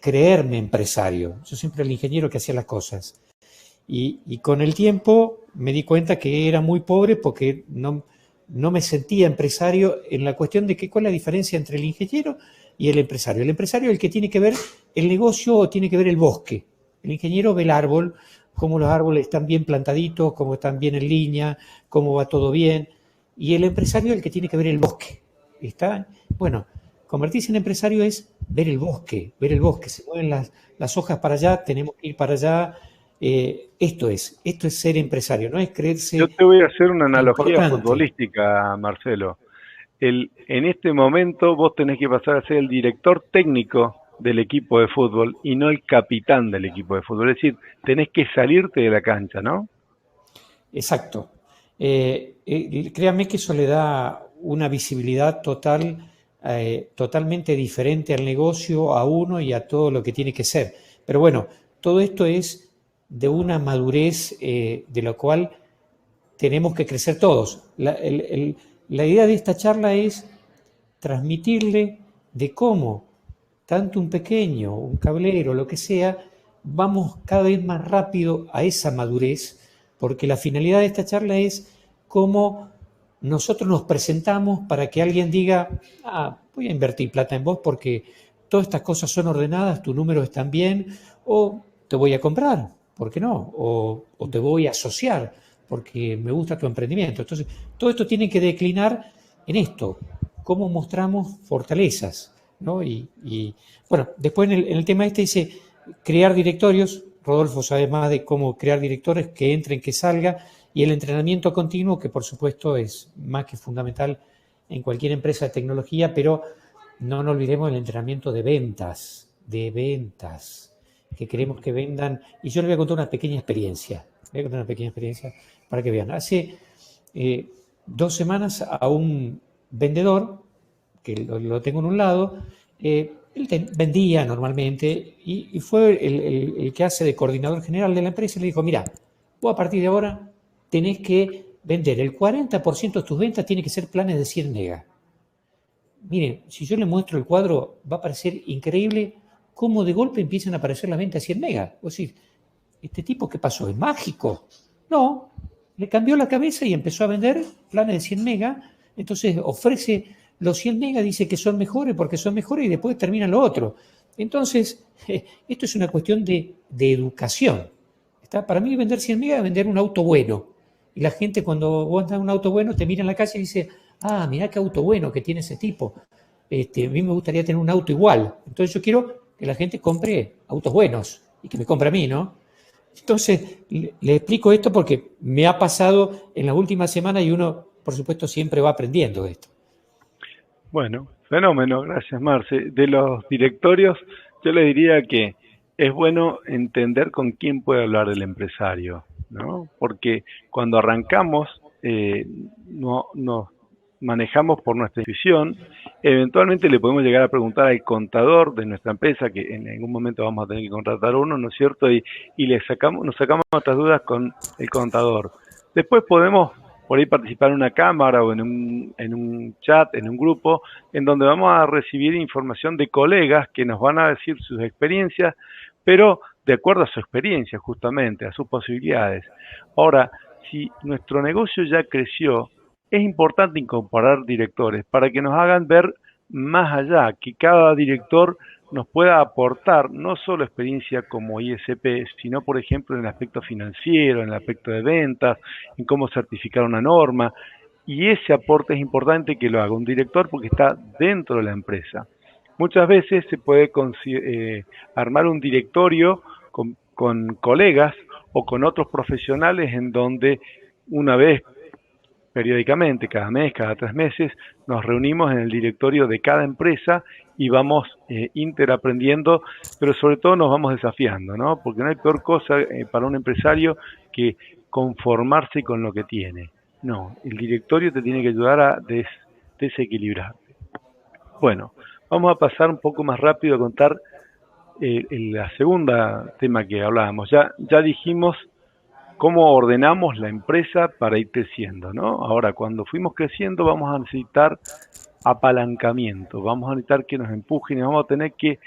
creerme empresario. Yo siempre era el ingeniero que hacía las cosas. Y con el tiempo me di cuenta que era muy pobre porque no me sentía empresario en la cuestión de cuál es la diferencia entre el ingeniero y el empresario. El empresario es el que tiene que ver el negocio o tiene que ver el bosque. El ingeniero ve el árbol, cómo los árboles están bien plantaditos, cómo están bien en línea, cómo va todo bien. Y el empresario es el que tiene que ver el bosque. ¿Está? Bueno, convertirse en empresario es ver el bosque, se mueven las hojas para allá, tenemos que ir para allá. Esto es ser empresario, no es creerse. Yo te voy a hacer una analogía importante. futbolística, Marcelo. En este momento vos tenés que pasar a ser el director técnico del equipo de fútbol y no el capitán del equipo de fútbol. Es decir, tenés que salirte de la cancha, ¿no? Exacto. Créanme que eso le da una visibilidad totalmente diferente al negocio, a uno y a todo lo que tiene que ser. Pero bueno, todo esto es de una madurez de la cual tenemos que crecer todos. La idea de esta charla es transmitirle de cómo tanto un pequeño, un cablero, lo que sea, vamos cada vez más rápido a esa madurez, porque la finalidad de esta charla es cómo nosotros nos presentamos para que alguien diga, voy a invertir plata en vos porque todas estas cosas son ordenadas, tus números están bien, o te voy a comprar, ¿por qué no? O te voy a asociar porque me gusta tu emprendimiento. Entonces, todo esto tiene que declinar en esto, cómo mostramos fortalezas, ¿no? Y bueno, después en el tema este dice crear directorios. Rodolfo sabe más de cómo crear directores, que entren, que salga, y el entrenamiento continuo, que por supuesto es más que fundamental en cualquier empresa de tecnología, pero no nos olvidemos del entrenamiento de ventas, que queremos que vendan. Y yo les voy a contar una pequeña experiencia, para que vean. Hace 2 semanas a un vendedor, que lo tengo en un lado, él vendía normalmente y fue el que hace de coordinador general de la empresa y le dijo, mira, vos a partir de ahora tenés que vender el 40% de tus ventas, tiene que ser planes de 100 megas. Miren, si yo le muestro el cuadro, va a parecer increíble cómo de golpe empiezan a aparecer las ventas de 100 megas. Es decir, ¿este tipo qué pasó? ¿Es mágico? No, le cambió la cabeza y empezó a vender planes de 100 megas, entonces ofrece los 100 megas, dice que son mejores porque son mejores y después termina lo otro. Entonces, esto es una cuestión de educación. Para mí vender 100 megas es vender un auto bueno. Y la gente cuando vos andas en un auto bueno te mira en la calle y dice, mirá qué auto bueno que tiene ese tipo. A mí me gustaría tener un auto igual. Entonces yo quiero que la gente compre autos buenos y que me compre a mí, ¿no? Entonces, le explico esto porque me ha pasado en las últimas semanas y uno, por supuesto, siempre va aprendiendo esto. Bueno, fenómeno, gracias Marce. De los directorios, yo le diría que es bueno entender con quién puede hablar el empresario, ¿no? Porque cuando arrancamos, no nos manejamos por nuestra intuición, eventualmente le podemos llegar a preguntar al contador de nuestra empresa, que en algún momento vamos a tener que contratar uno, ¿no es cierto? Y nos sacamos nuestras dudas con el contador. Después podemos por ahí participar en una cámara o en un chat, en un grupo, en donde vamos a recibir información de colegas que nos van a decir sus experiencias, pero de acuerdo a su experiencia justamente, a sus posibilidades. Ahora, si nuestro negocio ya creció, es importante incorporar directores para que nos hagan ver más allá, que cada director nos pueda aportar no solo experiencia como ISP, sino por ejemplo en el aspecto financiero, en el aspecto de ventas, en cómo certificar una norma, y ese aporte es importante que lo haga un director porque está dentro de la empresa. Muchas veces se puede armar un directorio con colegas o con otros profesionales en donde una vez periódicamente, cada mes, cada 3 meses, nos reunimos en el directorio de cada empresa y vamos interaprendiendo, pero sobre todo nos vamos desafiando, ¿no? Porque no hay peor cosa para un empresario que conformarse con lo que tiene. No, el directorio te tiene que ayudar a desequilibrarte. Bueno, vamos a pasar un poco más rápido a contar la segunda tema que hablábamos. Ya dijimos cómo ordenamos la empresa para ir creciendo, ¿no? Ahora, cuando fuimos creciendo vamos a necesitar apalancamiento, vamos a necesitar que nos empujen y vamos a tener que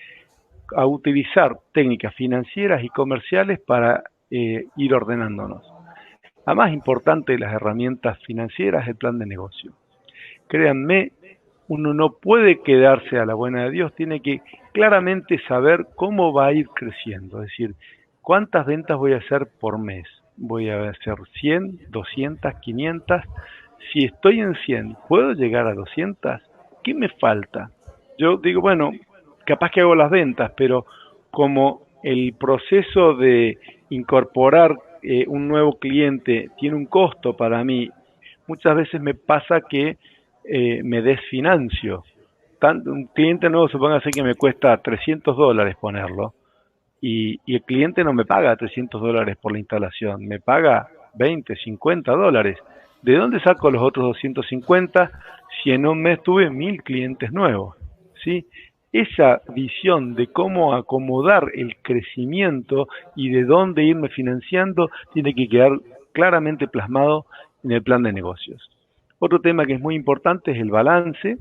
utilizar técnicas financieras y comerciales para ir ordenándonos. La más importante de las herramientas financieras es el plan de negocio. Créanme uno no puede quedarse a la buena de Dios, tiene que claramente saber cómo va a ir creciendo, es decir, cuántas ventas voy a hacer por mes. Voy a hacer 100, 200, 500. Si estoy en 100, ¿puedo llegar a 200? ¿Qué me falta? Yo digo, bueno, capaz que hago las ventas, pero como el proceso de incorporar un nuevo cliente tiene un costo para mí, muchas veces me pasa que me desfinancio. Un cliente nuevo, supóngase que me cuesta $300 ponerlo, y el cliente no me paga $300 por la instalación, me paga 20, $50. ¿De dónde saco los otros 250 si en un mes tuve 1000 clientes nuevos? ¿Sí? Esa visión de cómo acomodar el crecimiento y de dónde irme financiando tiene que quedar claramente plasmado en el plan de negocios. Otro tema que es muy importante es el balance.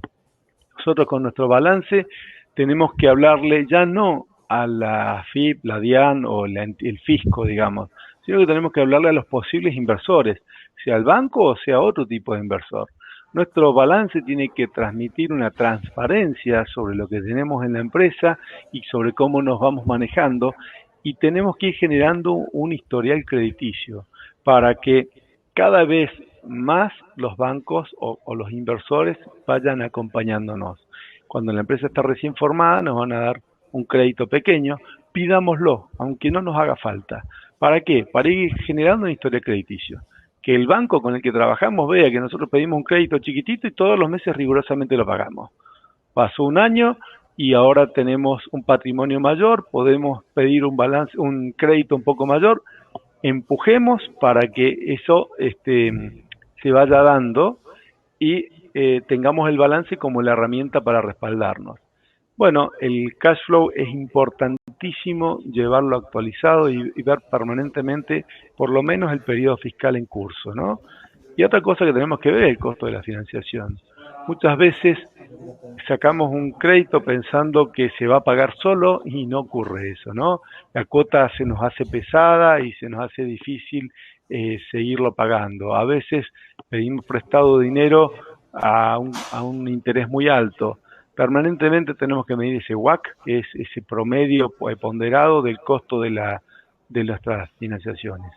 Nosotros con nuestro balance tenemos que hablarle ya no a la AFIP, la DIAN o el fisco, digamos, sino que tenemos que hablarle a los posibles inversores, sea el banco o sea otro tipo de inversor. Nuestro balance tiene que transmitir una transparencia sobre lo que tenemos en la empresa y sobre cómo nos vamos manejando, y tenemos que ir generando un historial crediticio para que cada vez más los bancos o los inversores vayan acompañándonos. Cuando la empresa está recién formada nos van a dar un crédito pequeño, pidámoslo, aunque no nos haga falta. ¿Para qué? Para ir generando una historia crediticio. Que el banco con el que trabajamos vea que nosotros pedimos un crédito chiquitito y todos los meses rigurosamente lo pagamos. Pasó un año y ahora tenemos un patrimonio mayor, podemos pedir un crédito un poco mayor, empujemos para que eso se vaya dando y tengamos el balance como la herramienta para respaldarnos. Bueno, el cash flow es importantísimo llevarlo actualizado y ver permanentemente por lo menos el periodo fiscal en curso, ¿no? Y otra cosa que tenemos que ver es el costo de la financiación. Muchas veces sacamos un crédito pensando que se va a pagar solo y no ocurre eso, ¿no? La cuota se nos hace pesada y se nos hace difícil seguirlo pagando. A veces pedimos prestado dinero a un interés muy alto. Permanentemente tenemos que medir ese WACC, que es ese promedio ponderado del costo de nuestras financiaciones.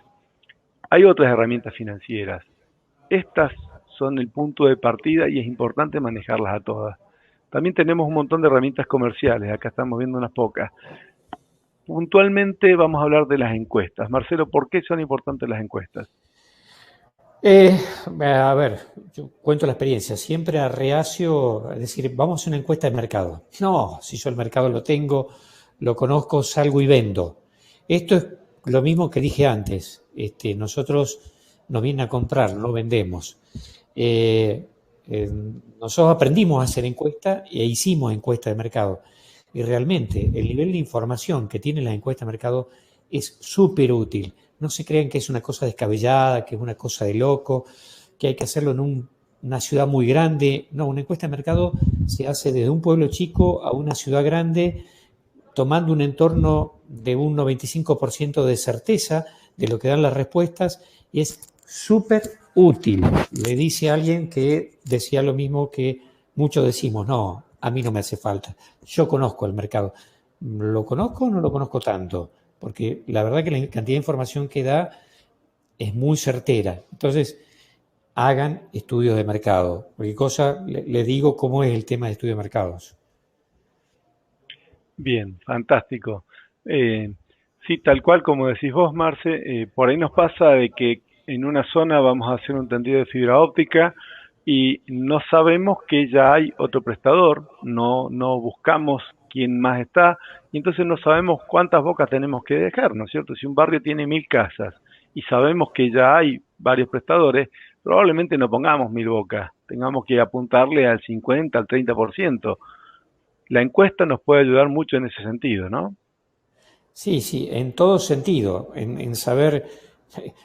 Hay otras herramientas financieras. Estas son el punto de partida y es importante manejarlas a todas. También tenemos un montón de herramientas comerciales, acá estamos viendo unas pocas. Puntualmente vamos a hablar de las encuestas. Marcelo, ¿por qué son importantes las encuestas? A ver, yo cuento la experiencia, siempre a reacio, es decir, vamos a hacer una encuesta de mercado. No, si yo el mercado lo tengo, lo conozco, salgo y vendo. Esto es lo mismo que dije antes, nosotros nos vienen a comprar, no vendemos. Nosotros aprendimos a hacer encuesta e hicimos encuesta de mercado. Y realmente el nivel de información que tiene la encuesta de mercado es súper útil. No se crean que es una cosa descabellada, que es una cosa de loco, que hay que hacerlo en una ciudad muy grande. No, una encuesta de mercado se hace desde un pueblo chico a una ciudad grande, tomando un entorno de un 95% de certeza de lo que dan las respuestas, y es súper útil. Le dice a alguien que decía lo mismo que muchos decimos: no, a mí no me hace falta. Yo conozco el mercado. ¿Lo conozco o no lo conozco tanto? Porque la verdad que la cantidad de información que da es muy certera. Entonces, hagan estudios de mercado. Cualquier cosa, les digo cómo es el tema de estudios de mercados. Bien, fantástico. Sí, tal cual como decís vos, Marce, por ahí nos pasa de que en una zona vamos a hacer un tendido de fibra óptica y no sabemos que ya hay otro prestador, no buscamos quién más está, y entonces no sabemos cuántas bocas tenemos que dejar, ¿no es cierto? Si un barrio tiene 1000 casas y sabemos que ya hay varios prestadores, probablemente no pongamos 1000 bocas, tengamos que apuntarle al 50, al 30%. La encuesta nos puede ayudar mucho en ese sentido, ¿no? Sí, en todo sentido, en saber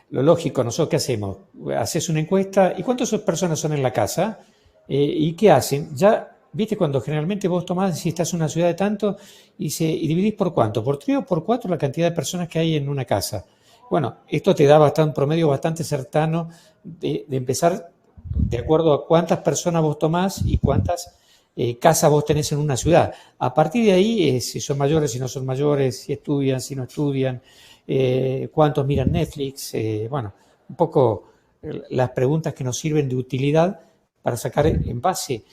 lo lógico. Nosotros, ¿qué hacemos? Haces una encuesta, ¿y cuántas personas son en la casa? ¿Y qué hacen? Ya, viste, cuando generalmente vos tomás, si estás en una ciudad de tanto, y dividís por cuánto, por 3 o por 4 la cantidad de personas que hay en una casa. Bueno, esto te da un promedio bastante cercano de empezar de acuerdo a cuántas personas vos tomás y cuántas casa vos tenés en una ciudad. A partir de ahí, si son mayores, si no son mayores, si estudian, si no estudian, cuántos miran Netflix, bueno, un poco las preguntas que nos sirven de utilidad para sacar en base.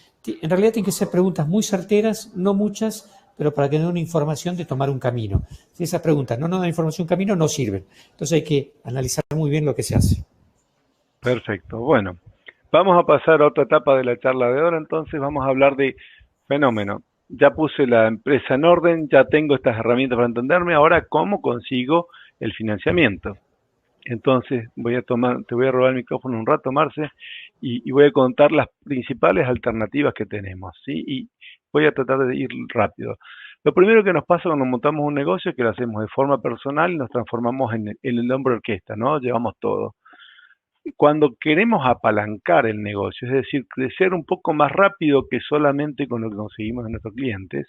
En realidad tienen que ser preguntas muy certeras, no muchas, pero para que den una información de tomar un camino. Si esas preguntas no nos dan información de un camino, no sirven. Entonces hay que analizar muy bien lo que se hace. Perfecto. Bueno, vamos a pasar a otra etapa de la charla de ahora, entonces vamos a hablar de fenómeno. Ya puse la empresa en orden, ya tengo estas herramientas para entenderme, ahora ¿cómo consigo el financiamiento? Entonces te voy a robar el micrófono un rato, Marce, y voy a contar las principales alternativas que tenemos, ¿sí? Y voy a tratar de ir rápido. Lo primero que nos pasa cuando montamos un negocio es que lo hacemos de forma personal y nos transformamos en el hombre orquesta, ¿no? Llevamos todo. Cuando queremos apalancar el negocio, es decir, crecer un poco más rápido que solamente con lo que conseguimos de nuestros clientes,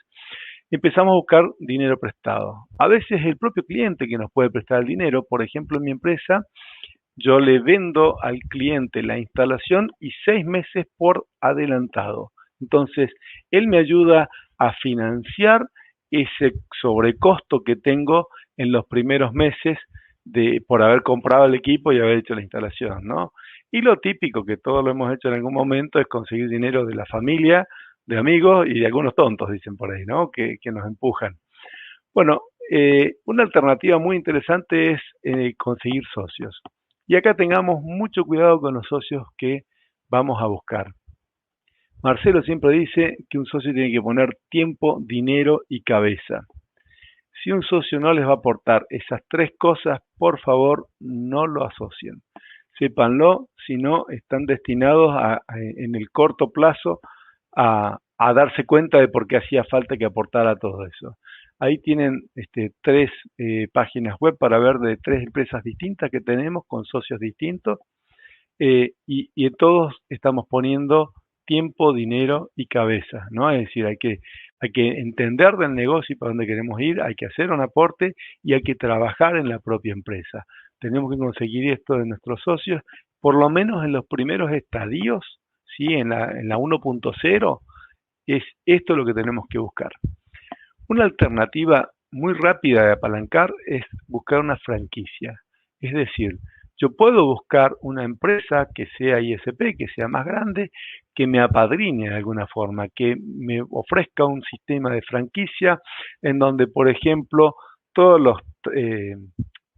empezamos a buscar dinero prestado. A veces es el propio cliente que nos puede prestar el dinero. Por ejemplo, en mi empresa, yo le vendo al cliente la instalación y 6 meses por adelantado. Entonces, él me ayuda a financiar ese sobrecosto que tengo en los primeros meses por haber comprado el equipo y haber hecho la instalación, ¿no? Y lo típico, que todos lo hemos hecho en algún momento, es conseguir dinero de la familia, de amigos y de algunos tontos, dicen por ahí, ¿no? Que nos empujan. Bueno, una alternativa muy interesante es conseguir socios. Y acá tengamos mucho cuidado con los socios que vamos a buscar. Marcelo siempre dice que un socio tiene que poner tiempo, dinero y cabeza. Si un socio no les va a aportar esas 3 cosas, por favor, no lo asocien. Sépanlo, si no, están destinados en el corto plazo a darse cuenta de por qué hacía falta que aportara todo eso. Ahí tienen 3 páginas web para ver de 3 empresas distintas que tenemos con socios distintos y en todos estamos poniendo tiempo, dinero y cabeza, ¿no? Es decir, hay que entender del negocio y para dónde queremos ir, hay que hacer un aporte y hay que trabajar en la propia empresa. Tenemos que conseguir esto de nuestros socios, por lo menos en los primeros estadios, ¿sí? En la 1.0, es esto lo que tenemos que buscar. Una alternativa muy rápida de apalancar es buscar una franquicia. Es decir, yo puedo buscar una empresa que sea ISP, que sea más grande, que me apadrine de alguna forma, que me ofrezca un sistema de franquicia en donde, por ejemplo, todos los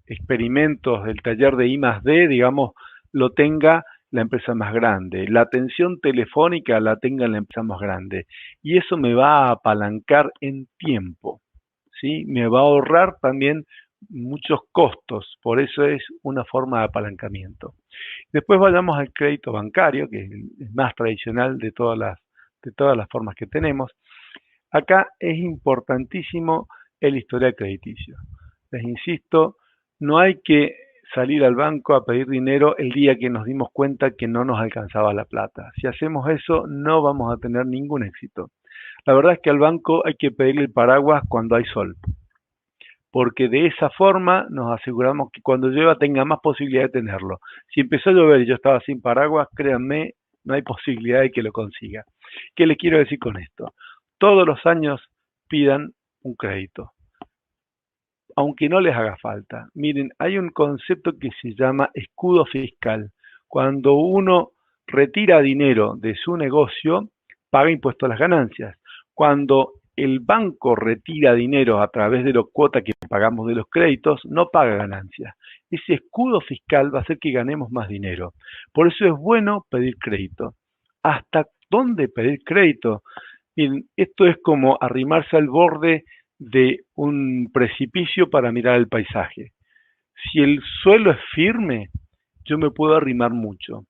experimentos del taller de I+D, digamos, lo tenga la empresa más grande, la atención telefónica la tenga la empresa más grande, y eso me va a apalancar en tiempo, ¿sí? Me va a ahorrar también muchos costos, por eso es una forma de apalancamiento. Después vayamos al crédito bancario, que es el más tradicional de todas las formas que tenemos. Acá es importantísimo el historial crediticio. Les insisto, no hay que salir al banco a pedir dinero el día que nos dimos cuenta que no nos alcanzaba la plata. Si hacemos eso, no vamos a tener ningún éxito. La verdad es que al banco hay que pedirle el paraguas cuando hay sol, porque de esa forma nos aseguramos que cuando llueva tenga más posibilidad de tenerlo. Si empezó a llover y yo estaba sin paraguas, créanme, no hay posibilidad de que lo consiga. ¿Qué les quiero decir con esto? Todos los años pidan un crédito, aunque no les haga falta. Miren, hay un concepto que se llama escudo fiscal. Cuando uno retira dinero de su negocio, paga impuesto a las ganancias. Cuando el banco retira dinero a través de la cuota que pagamos de los créditos, no paga ganancias. Ese escudo fiscal va a hacer que ganemos más dinero. Por eso es bueno pedir crédito. ¿Hasta dónde pedir crédito? Miren, esto es como arrimarse al borde de un precipicio para mirar el paisaje. Si el suelo es firme, yo me puedo arrimar mucho.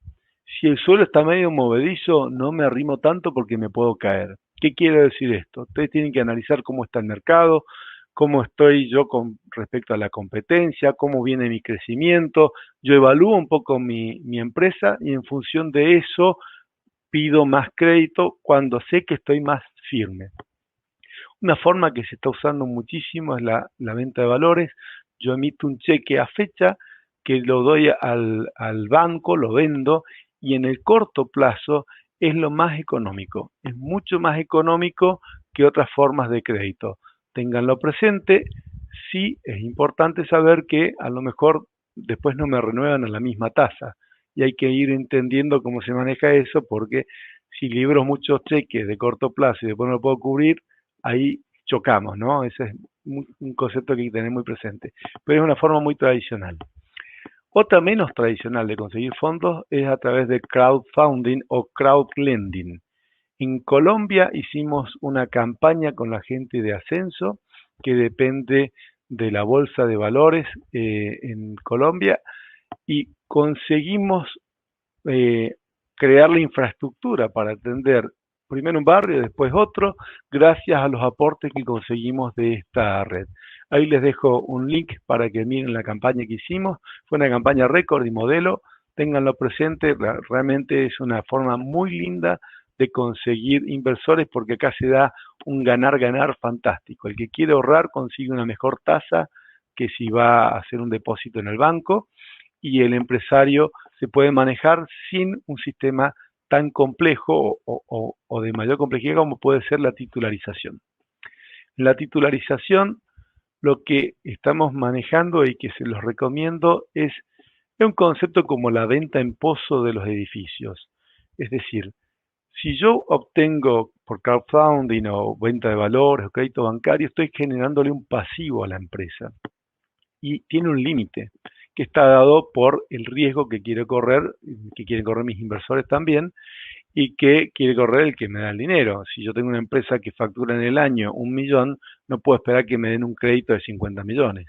Si el suelo está medio movedizo, no me arrimo tanto porque me puedo caer. ¿Qué quiere decir esto? Ustedes tienen que analizar cómo está el mercado, cómo estoy yo con respecto a la competencia, cómo viene mi crecimiento. Yo evalúo un poco mi empresa y en función de eso pido más crédito cuando sé que estoy más firme. Una forma que se está usando muchísimo es la venta de valores. Yo emito un cheque a fecha que lo doy al banco, lo vendo y en el corto plazo es lo más económico, es mucho más económico que otras formas de crédito. Ténganlo presente, sí es importante saber que a lo mejor después no me renuevan a la misma tasa y hay que ir entendiendo cómo se maneja eso, porque si libro muchos cheques de corto plazo y después no lo puedo cubrir, ahí chocamos, ¿no? Ese es un concepto que hay que tener muy presente, pero es una forma muy tradicional. Otra menos tradicional de conseguir fondos es a través de crowdfunding o crowdlending. En Colombia hicimos una campaña con la gente de Ascenso, que depende de la Bolsa de Valores en Colombia, y conseguimos crear la infraestructura para atender primero un barrio, después otro, gracias a los aportes que conseguimos de esta red. Ahí les dejo un link para que miren la campaña que hicimos. Fue una campaña récord y modelo. Ténganlo presente, realmente es una forma muy linda de conseguir inversores, porque acá se da un ganar-ganar fantástico. El que quiere ahorrar consigue una mejor tasa que si va a hacer un depósito en el banco, y el empresario se puede manejar sin un sistema tan complejo o de mayor complejidad como puede ser la titularización. En la titularización, lo que estamos manejando y que se los recomiendo es un concepto como la venta en pozo de los edificios. Es decir, si yo obtengo por crowdfunding o venta de valores o crédito bancario, estoy generándole un pasivo a la empresa y tiene un límite que está dado por el riesgo que quieren correr mis inversores también, y que quiere correr el que me da el dinero. Si yo tengo una empresa que factura en el año 1.000.000, no puedo esperar que me den un crédito de 50 millones.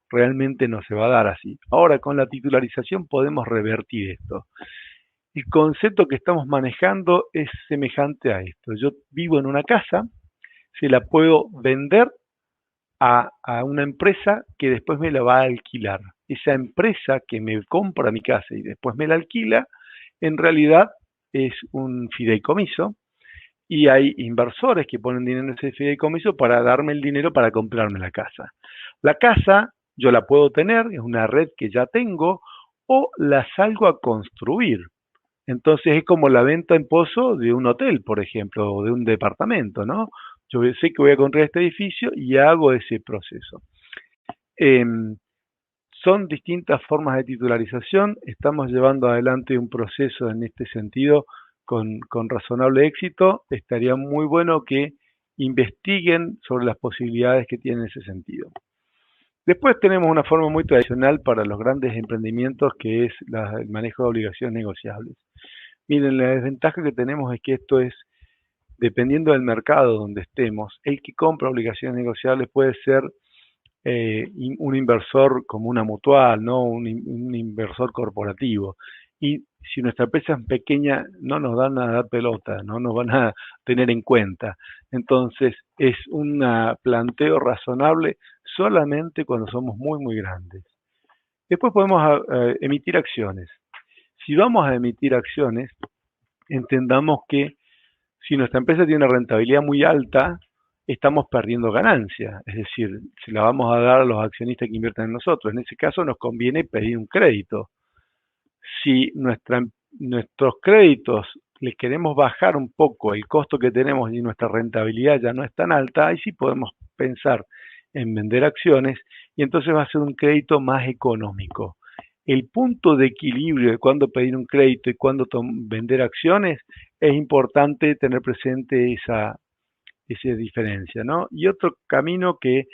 Realmente no se va a dar así. Ahora, con la titularización podemos revertir esto. El concepto que estamos manejando es semejante a esto. Yo vivo en una casa, se la puedo vender a una empresa que después me la va a alquilar. Esa empresa que me compra mi casa y después me la alquila, en realidad es un fideicomiso, y hay inversores que ponen dinero en ese fideicomiso para darme el dinero para comprarme la casa. La casa yo la puedo tener, es una red que ya tengo, o la salgo a construir. Entonces es como la venta en pozo de un hotel, por ejemplo, o de un departamento, ¿no? Yo sé que voy a comprar este edificio y hago ese proceso. Son distintas formas de titularización. Estamos llevando adelante un proceso en este sentido con razonable éxito. Estaría muy bueno que investiguen sobre las posibilidades que tiene en ese sentido. Después tenemos una forma muy tradicional para los grandes emprendimientos, que es el manejo de obligaciones negociables. Miren, la desventaja que tenemos es que esto es, dependiendo del mercado donde estemos, el que compra obligaciones negociables puede ser un inversor como una mutual, ¿no? Un inversor corporativo. Y si nuestra empresa es pequeña, no nos van a dar pelota, no nos van a tener en cuenta. Entonces, es un planteo razonable solamente cuando somos muy, muy grandes. Después podemos emitir acciones. Si vamos a emitir acciones, entendamos que si nuestra empresa tiene una rentabilidad muy alta, estamos perdiendo ganancia, es decir, si la vamos a dar a los accionistas que invierten en nosotros. En ese caso nos conviene pedir un crédito. Si nuestros créditos les queremos bajar un poco el costo que tenemos y nuestra rentabilidad ya no es tan alta, ahí sí podemos pensar en vender acciones, y entonces va a ser un crédito más económico. El punto de equilibrio de cuándo pedir un crédito y cuándo vender acciones, es importante tener presente esa diferencia, ¿no? Y otro camino que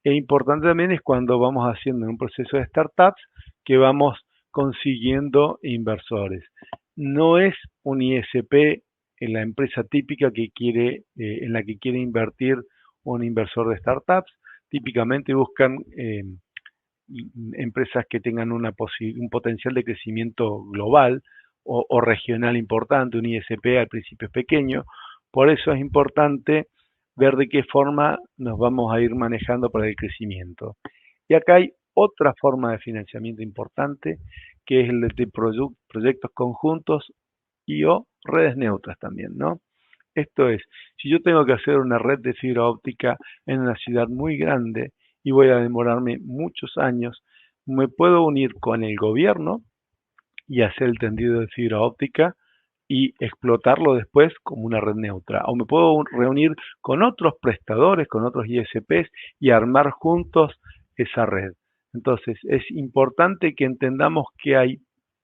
es importante también es cuando vamos haciendo un proceso de startups, que vamos consiguiendo inversores. No es un ISP en la empresa típica que quiere, en la que quiere invertir un inversor de startups. Típicamente buscan empresas que tengan un potencial de crecimiento global o regional importante. Un ISP al principio es pequeño. Por eso es importante ver de qué forma nos vamos a ir manejando para el crecimiento. Y acá hay otra forma de financiamiento importante, que es el de proyectos conjuntos o redes neutras también, ¿no? Esto es, si yo tengo que hacer una red de fibra óptica en una ciudad muy grande y voy a demorarme muchos años, me puedo unir con el gobierno y hacer el tendido de fibra óptica y explotarlo después como una red neutra. O me puedo reunir con otros prestadores, con otros ISPs y armar juntos esa red. Entonces, es importante que entendamos que hay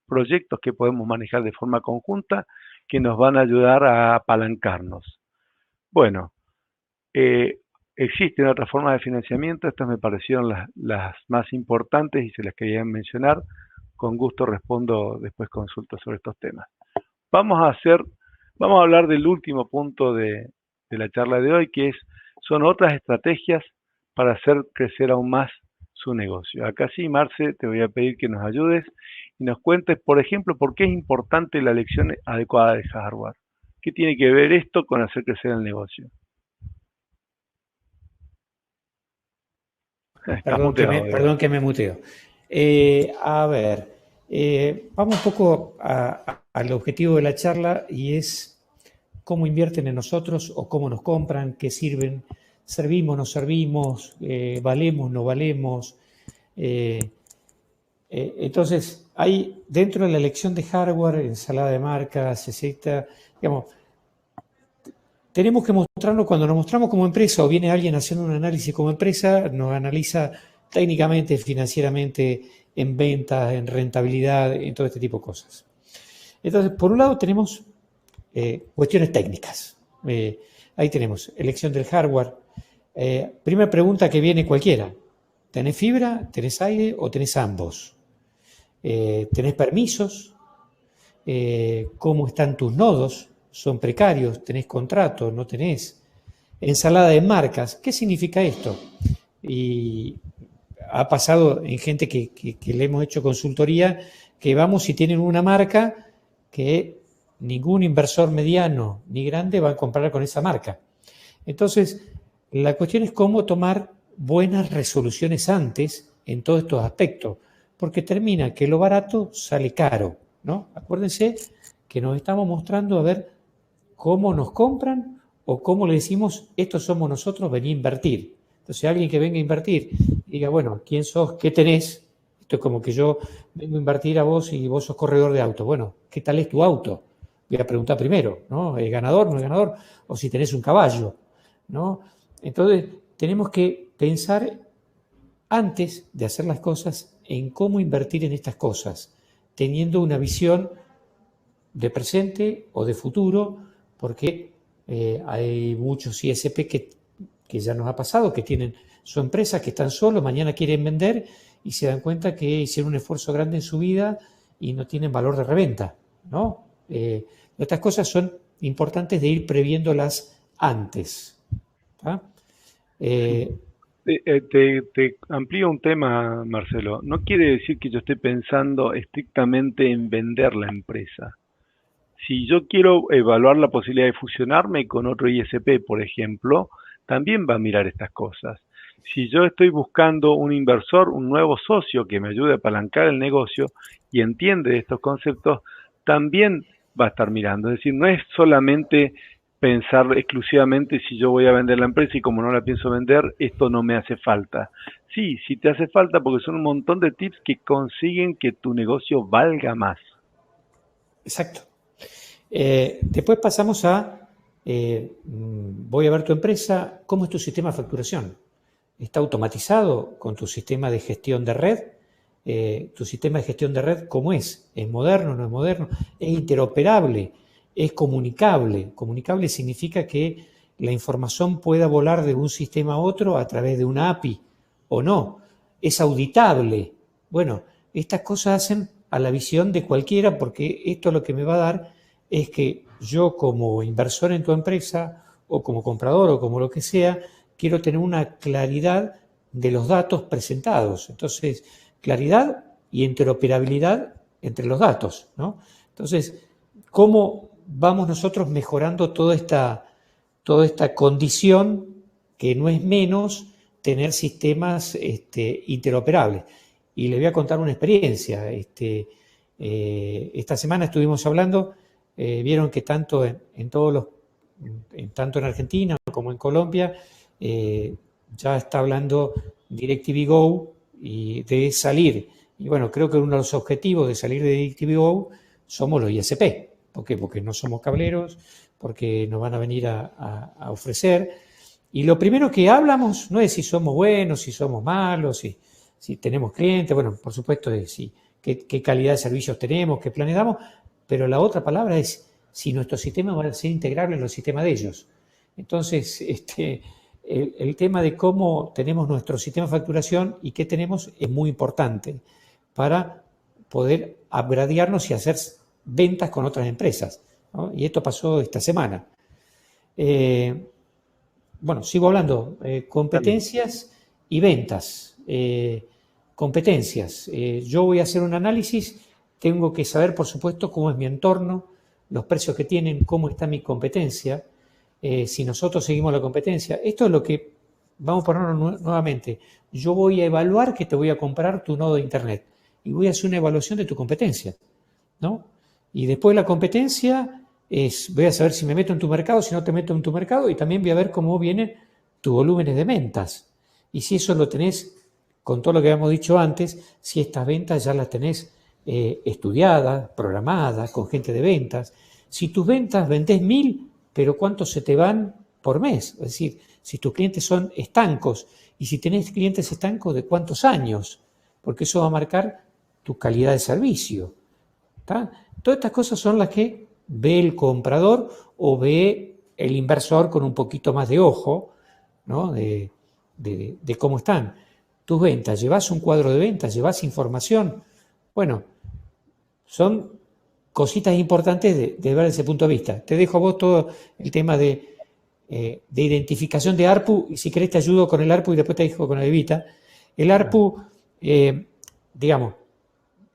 proyectos que podemos manejar de forma conjunta que nos van a ayudar a apalancarnos. Bueno, existen otras formas de financiamiento, estas me parecieron las más importantes y se las quería mencionar. Con gusto respondo después consultas sobre estos temas. Vamos a hablar del último punto de la charla de hoy, que son otras estrategias para hacer crecer aún más su negocio. Acá sí, Marce, te voy a pedir que nos ayudes y nos cuentes, por ejemplo, por qué es importante la elección adecuada de hardware. ¿Qué tiene que ver esto con hacer crecer el negocio? Perdón que me muteo. A ver, vamos un poco al objetivo de la charla, y es cómo invierten en nosotros o cómo nos compran, qué sirven, servimos, no servimos, valemos, no valemos. Entonces, hay dentro de la elección de hardware, ensalada de marcas, etcétera, digamos, tenemos que mostrarnos, cuando nos mostramos como empresa o viene alguien haciendo un análisis como empresa, nos analiza técnicamente, financieramente, en ventas, en rentabilidad, en todo este tipo de cosas. Entonces, por un lado tenemos cuestiones técnicas. Ahí tenemos elección del hardware. Primera pregunta que viene cualquiera. ¿Tenés fibra, tenés aire o tenés ambos? ¿Tenés permisos? ¿Cómo están tus nodos? ¿Son precarios? ¿Tenés contrato? ¿No tenés? Ensalada de marcas. ¿Qué significa esto? Y ha pasado en gente que le hemos hecho consultoría, que vamos y tienen una marca que ningún inversor mediano ni grande va a comprar con esa marca. Entonces, la cuestión es cómo tomar buenas resoluciones antes en todos estos aspectos, porque termina que lo barato sale caro, ¿no? Acuérdense que nos estamos mostrando a ver cómo nos compran o cómo le decimos, estos somos nosotros, vení a invertir. Entonces, alguien que venga a invertir y diga, bueno, ¿quién sos? ¿Qué tenés? Esto es como que yo vengo a invertir a vos y vos sos corredor de auto. Bueno, ¿qué tal es tu auto? Voy a preguntar primero, ¿no? ¿Es ganador, no es ganador? O si tenés un caballo, ¿no? Entonces, tenemos que pensar antes de hacer las cosas en cómo invertir en estas cosas, teniendo una visión de presente o de futuro, porque hay muchos ISP que ya nos ha pasado, que tienen su empresa, que están solos, mañana quieren vender y se dan cuenta que hicieron un esfuerzo grande en su vida y no tienen valor de reventa, ¿no? Estas cosas son importantes de ir previéndolas antes. Te amplío un tema, Marcelo. No quiere decir que yo esté pensando estrictamente en vender la empresa. Si yo quiero evaluar la posibilidad de fusionarme con otro ISP, por ejemplo, también va a mirar estas cosas. Si yo estoy buscando un inversor, un nuevo socio que me ayude a apalancar el negocio y entiende estos conceptos, también va a estar mirando. Es decir, no es solamente pensar exclusivamente si yo voy a vender la empresa y como no la pienso vender, esto no me hace falta. Sí, sí te hace falta porque son un montón de tips que consiguen que tu negocio valga más. Exacto. Después pasamos a, voy a ver tu empresa, ¿cómo es tu sistema de facturación? ¿Está automatizado con tu sistema de gestión de red? ¿Tu sistema de gestión de red cómo es? ¿Es moderno, no es moderno? ¿Es interoperable? ¿Es comunicable? Comunicable significa que la información pueda volar de un sistema a otro a través de una API o no. ¿Es auditable? Bueno, estas cosas hacen a la visión de cualquiera, porque esto lo que me va a dar es que yo como inversor en tu empresa o como comprador o como lo que sea, quiero tener una claridad de los datos presentados. Entonces, claridad y interoperabilidad entre los datos, ¿no? Entonces, ¿cómo vamos nosotros mejorando toda esta condición, que no es menos tener sistemas interoperables? Y les voy a contar una experiencia. Esta semana estuvimos hablando, vieron que tanto tanto en Argentina como en Colombia ya está hablando DirecTV Go y de salir. Y bueno, creo que uno de los objetivos de salir de DirecTV Go somos los ISP, ¿Por qué? Porque no somos cableros, porque nos van a venir a ofrecer. Y lo primero que hablamos no es si somos buenos, si somos malos, si tenemos clientes, bueno, por supuesto, qué calidad de servicios tenemos, qué planes damos, pero la otra palabra es si nuestro sistema va a ser integrable en los sistemas de ellos. Entonces, el tema de cómo tenemos nuestro sistema de facturación y qué tenemos es muy importante para poder upgradearnos y hacer ventas con otras empresas, ¿no? Y esto pasó esta semana. Bueno, sigo hablando. Competencias y ventas. Competencias. Yo voy a hacer un análisis, tengo que saber, por supuesto, cómo es mi entorno, los precios que tienen, cómo está mi competencia, si nosotros seguimos la competencia. Esto es lo que, vamos a ponerlo nuevamente, yo voy a evaluar que te voy a comprar tu nodo de Internet y voy a hacer una evaluación de tu competencia, ¿no? Y después de la competencia voy a saber si me meto en tu mercado, si no te meto en tu mercado, y también voy a ver cómo vienen tus volúmenes de ventas. Y si eso lo tenés, con todo lo que habíamos dicho antes, si estas ventas ya las tenés estudiadas, programadas, con gente de ventas. Si tus ventas vendés 1000, pero ¿cuántos se te van por mes? Es decir, si tus clientes son estancos, y si tenés clientes estancos, ¿de cuántos años? Porque eso va a marcar tu calidad de servicio. ¿Tá? Todas estas cosas son las que ve el comprador o ve el inversor con un poquito más de ojo, ¿no? de cómo están tus ventas. ¿Llevas un cuadro de ventas? ¿Llevas información? Bueno, son cositas importantes de ver desde ese punto de vista. Te dejo a vos todo el tema de identificación de ARPU, y si querés te ayudo con el ARPU y después te dejo con el Evita. El ARPU, digamos,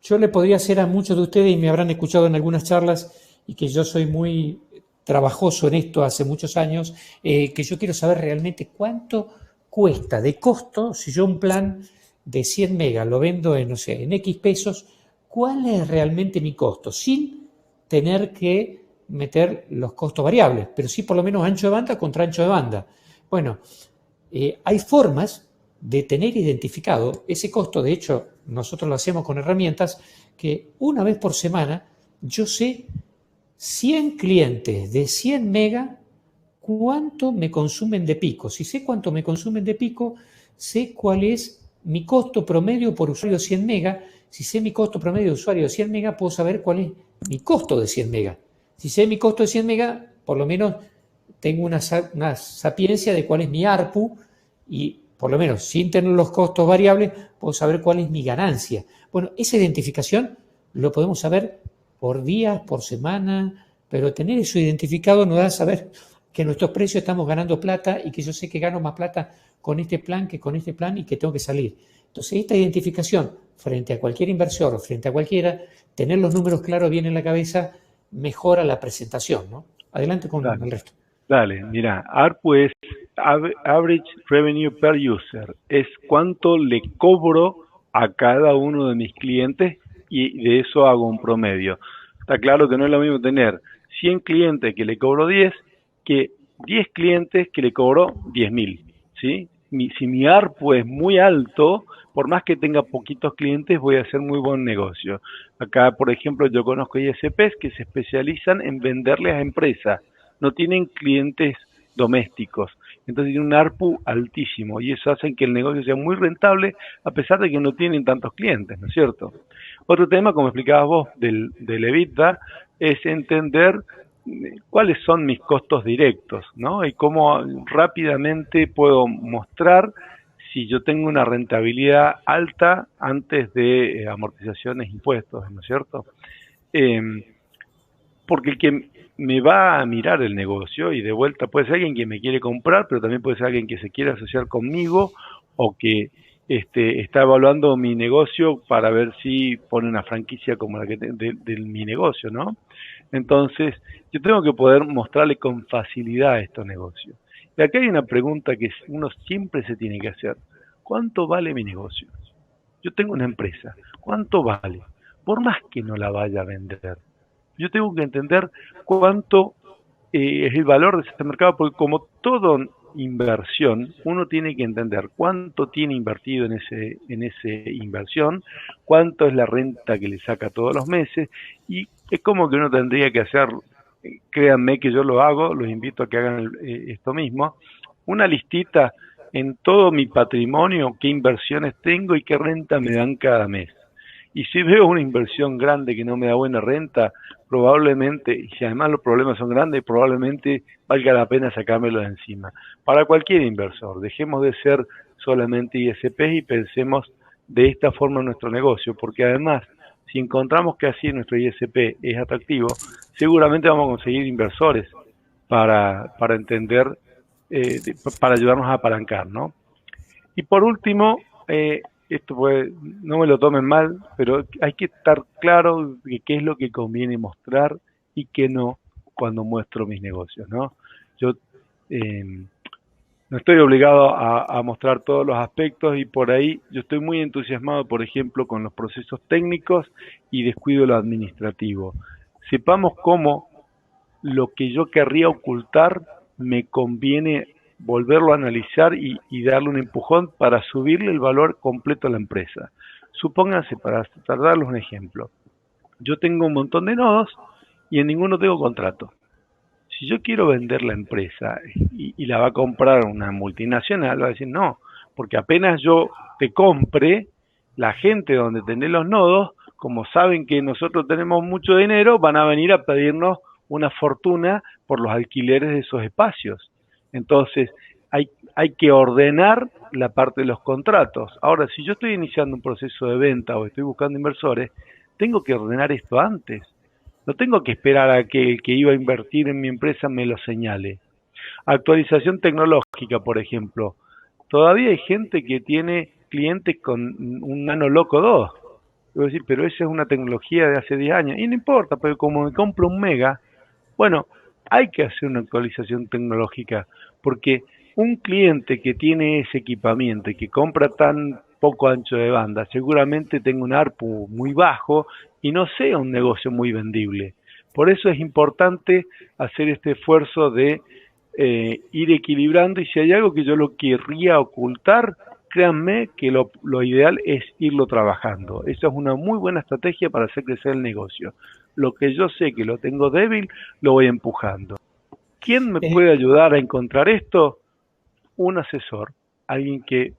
yo le podría hacer a muchos de ustedes, y me habrán escuchado en algunas charlas, y que yo soy muy trabajoso en esto hace muchos años, que yo quiero saber realmente cuánto cuesta de costo si yo un plan de 100 megas lo vendo en, no sé, en X pesos, ¿cuál es realmente mi costo? Sin tener que meter los costos variables, pero sí por lo menos ancho de banda contra ancho de banda. Bueno, hay formas de tener identificado ese costo. De hecho, nosotros lo hacemos con herramientas que una vez por semana yo sé 100 clientes de 100 megas cuánto me consumen de pico. Si sé cuánto me consumen de pico, sé cuál es mi costo promedio por usuario de 100 megas. Si sé mi costo promedio de usuario de 100 megas, puedo saber cuál es mi costo de 100 megas. Si sé mi costo de 100 megas, por lo menos tengo una sapiencia de cuál es mi ARPU, y por lo menos sin tener los costos variables, puedo saber cuál es mi ganancia. Bueno, esa identificación lo podemos saber por días, por semana, pero tener eso identificado nos da a saber que nuestros precios estamos ganando plata, y que yo sé que gano más plata con este plan que con este plan, y que tengo que salir. Entonces, esta identificación frente a cualquier inversor o frente a cualquiera, tener los números claros bien en la cabeza, mejora la presentación, ¿no? Adelante con el resto. Dale, mira, ARPU es Average Revenue Per User, es cuánto le cobro a cada uno de mis clientes, y de eso hago un promedio. Está claro que no es lo mismo tener 100 clientes que le cobro 10 que 10 clientes que le cobro 10.000, ¿sí? Si mi ARPU es muy alto, por más que tenga poquitos clientes, voy a hacer muy buen negocio. Acá, por ejemplo, yo conozco ISPs que se especializan en venderles a empresas, no tienen clientes domésticos, entonces tienen un ARPU altísimo, y eso hace que el negocio sea muy rentable a pesar de que no tienen tantos clientes, ¿no es cierto? Otro tema, como explicabas vos, del EBITDA, es entender cuáles son mis costos directos, ¿no? Y cómo rápidamente puedo mostrar si yo tengo una rentabilidad alta antes de amortizaciones, impuestos, ¿no es cierto? Porque el que me va a mirar el negocio, y de vuelta puede ser alguien que me quiere comprar, pero también puede ser alguien que se quiere asociar conmigo, o que está evaluando mi negocio para ver si pone una franquicia como la que de mi negocio, ¿no? Entonces, yo tengo que poder mostrarle con facilidad estos negocios. Y acá hay una pregunta que uno siempre se tiene que hacer. ¿Cuánto vale mi negocio? Yo tengo una empresa. ¿Cuánto vale? Por más que no la vaya a vender, yo tengo que entender cuánto es el valor de ese mercado, porque como todo inversión, uno tiene que entender cuánto tiene invertido en ese inversión, cuánto es la renta que le saca todos los meses, y es como que uno tendría que hacer, créanme que yo lo hago, los invito a que hagan esto mismo, una listita en todo mi patrimonio, qué inversiones tengo y qué renta me dan cada mes. Y si veo una inversión grande que no me da buena renta, probablemente, y si además los problemas son grandes, probablemente valga la pena sacármelo de encima. Para cualquier inversor, dejemos de ser solamente ISP y pensemos de esta forma en nuestro negocio, porque además, si encontramos que así nuestro ISP es atractivo, seguramente vamos a conseguir inversores para entender, para ayudarnos a apalancar, ¿no? Y por último, esto pues, no me lo tomen mal, pero hay que estar claro de qué es lo que conviene mostrar y qué no cuando muestro mis negocios, ¿no? Yo no estoy obligado a mostrar todos los aspectos y por ahí yo estoy muy entusiasmado, por ejemplo, con los procesos técnicos y descuido lo administrativo. Sepamos cómo lo que yo querría ocultar me conviene volverlo a analizar y darle un empujón para subirle el valor completo a la empresa. Supónganse, para darles un ejemplo, yo tengo un montón de nodos y en ninguno tengo contrato. Si yo quiero vender la empresa y la va a comprar una multinacional, va a decir no, porque apenas yo te compre, la gente donde tenés los nodos, como saben que nosotros tenemos mucho dinero, van a venir a pedirnos una fortuna por los alquileres de esos espacios. Entonces, hay que ordenar la parte de los contratos. Ahora, si yo estoy iniciando un proceso de venta o estoy buscando inversores, tengo que ordenar esto antes. No tengo que esperar a que el que iba a invertir en mi empresa me lo señale. Actualización tecnológica, por ejemplo. Todavía hay gente que tiene clientes con un Nano Loco 2. Voy a decir, pero esa es una tecnología de hace 10 años. Y no importa, pero como me compro un Mega, bueno, hay que hacer una actualización tecnológica, porque un cliente que tiene ese equipamiento y que compra tan poco ancho de banda, seguramente tenga un ARPU muy bajo y no sea un negocio muy vendible. Por eso es importante hacer este esfuerzo de ir equilibrando, y si hay algo que yo lo querría ocultar, créanme que lo ideal es irlo trabajando. Esa es una muy buena estrategia para hacer crecer el negocio. Lo que yo sé que lo tengo débil, lo voy empujando. ¿Quién me puede ayudar a encontrar esto? Un asesor, alguien que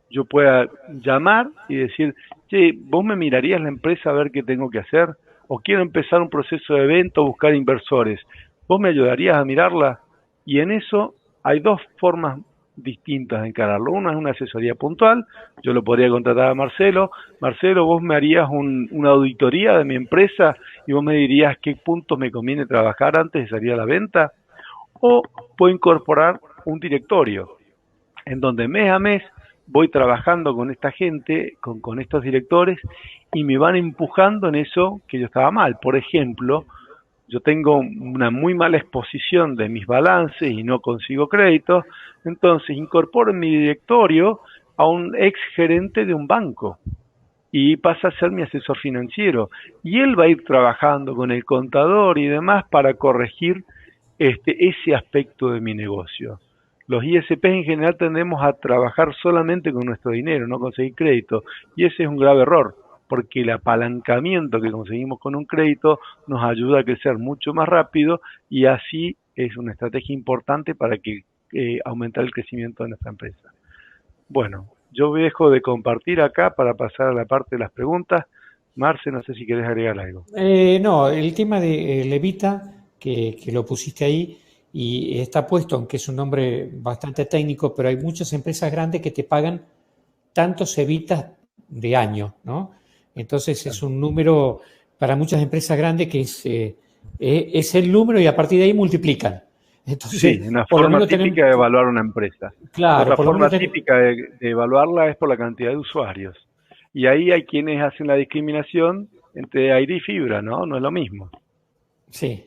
yo pueda llamar y decir, che, ¿vos me mirarías la empresa a ver qué tengo que hacer? O quiero empezar un proceso de venta o buscar inversores. ¿Vos me ayudarías a mirarla? Y en eso hay dos formas distintas de encararlo. Una es una asesoría puntual, yo lo podría contratar a Marcelo. Marcelo, vos me harías una auditoría de mi empresa y vos me dirías qué puntos me conviene trabajar antes de salir a la venta. O puedo incorporar un directorio, en donde mes a mes voy trabajando con esta gente, con estos directores, y me van empujando en eso que yo estaba mal. Por ejemplo, yo tengo una muy mala exposición de mis balances y no consigo créditos, entonces incorporo en mi directorio a un ex gerente de un banco y pasa a ser mi asesor financiero, y él va a ir trabajando con el contador y demás para corregir ese aspecto de mi negocio. Los ISPs en general tendemos a trabajar solamente con nuestro dinero, no conseguir crédito, y ese es un grave error, porque el apalancamiento que conseguimos con un crédito nos ayuda a crecer mucho más rápido, y así es una estrategia importante para que aumentar el crecimiento de nuestra empresa. Bueno, yo dejo de compartir acá para pasar a la parte de las preguntas. Marce, no sé si querés agregar algo. No, el tema de Levita, que lo pusiste ahí, y está puesto, aunque es un nombre bastante técnico, pero hay muchas empresas grandes que te pagan tantos evitas de año, ¿no? Entonces es un número para muchas empresas grandes que es el número y a partir de ahí multiplican. Entonces, sí, una forma típica de evaluar una empresa. Claro, otra forma típica de evaluarla es por la cantidad de usuarios. Y ahí hay quienes hacen la discriminación entre aire y fibra, ¿no? No es lo mismo. Sí.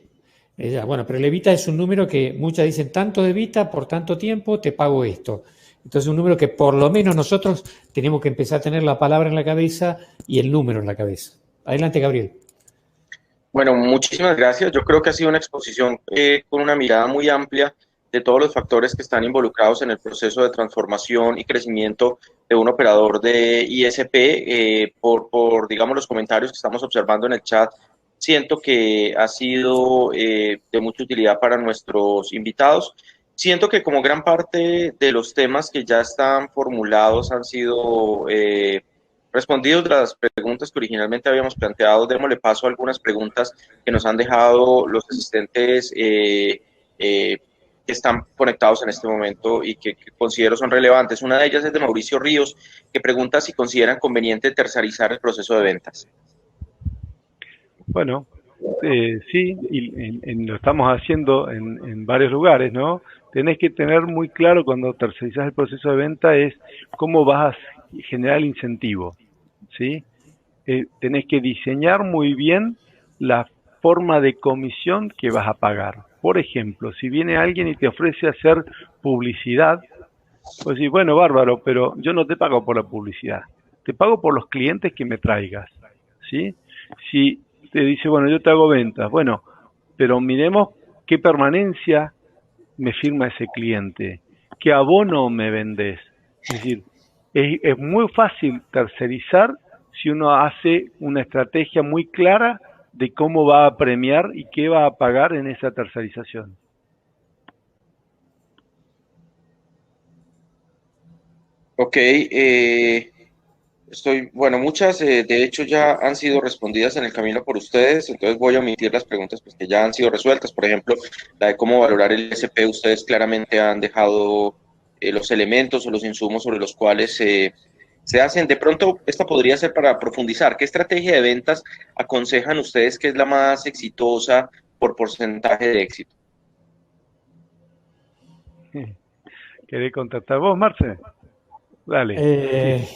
Bueno, pero el Evita es un número que muchas dicen, tanto de Evita por tanto tiempo te pago esto. Entonces es un número que por lo menos nosotros tenemos que empezar a tener la palabra en la cabeza y el número en la cabeza. Adelante, Gabriel. Bueno, muchísimas gracias. Yo creo que ha sido una exposición con una mirada muy amplia de todos los factores que están involucrados en el proceso de transformación y crecimiento de un operador de ISP. Digamos, los comentarios que estamos observando en el chat, siento que ha sido de mucha utilidad para nuestros invitados. Siento que como gran parte de los temas que ya están formulados han sido respondidos las preguntas que originalmente habíamos planteado, démosle paso a algunas preguntas que nos han dejado los asistentes que están conectados en este momento y que considero son relevantes. Una de ellas es de Mauricio Ríos, que pregunta si consideran conveniente tercerizar el proceso de ventas. Bueno, sí, y lo estamos haciendo en varios lugares, ¿no? Tenés que tener muy claro cuando tercerizás el proceso de venta es cómo vas a generar el incentivo, ¿sí? Tenés que diseñar muy bien la forma de comisión que vas a pagar. Por ejemplo, si viene alguien y te ofrece hacer publicidad, pues sí, bueno, bárbaro, pero yo no te pago por la publicidad, te pago por los clientes que me traigas, ¿sí? Si te dice, bueno, yo te hago ventas, bueno, pero miremos qué permanencia me firma ese cliente, qué abono me vendés. Es decir, es muy fácil tercerizar si uno hace una estrategia muy clara de cómo va a premiar y qué va a pagar en esa tercerización. Ok, bueno, muchas de hecho ya han sido respondidas en el camino por ustedes, entonces voy a omitir las preguntas pues, que ya han sido resueltas. Por ejemplo, la de cómo valorar el SP, ustedes claramente han dejado los elementos o los insumos sobre los cuales se hacen. De pronto, esta podría ser para profundizar. ¿Qué estrategia de ventas aconsejan ustedes que es la más exitosa por porcentaje de éxito? ¿Querés contactar vos, Marce? Dale.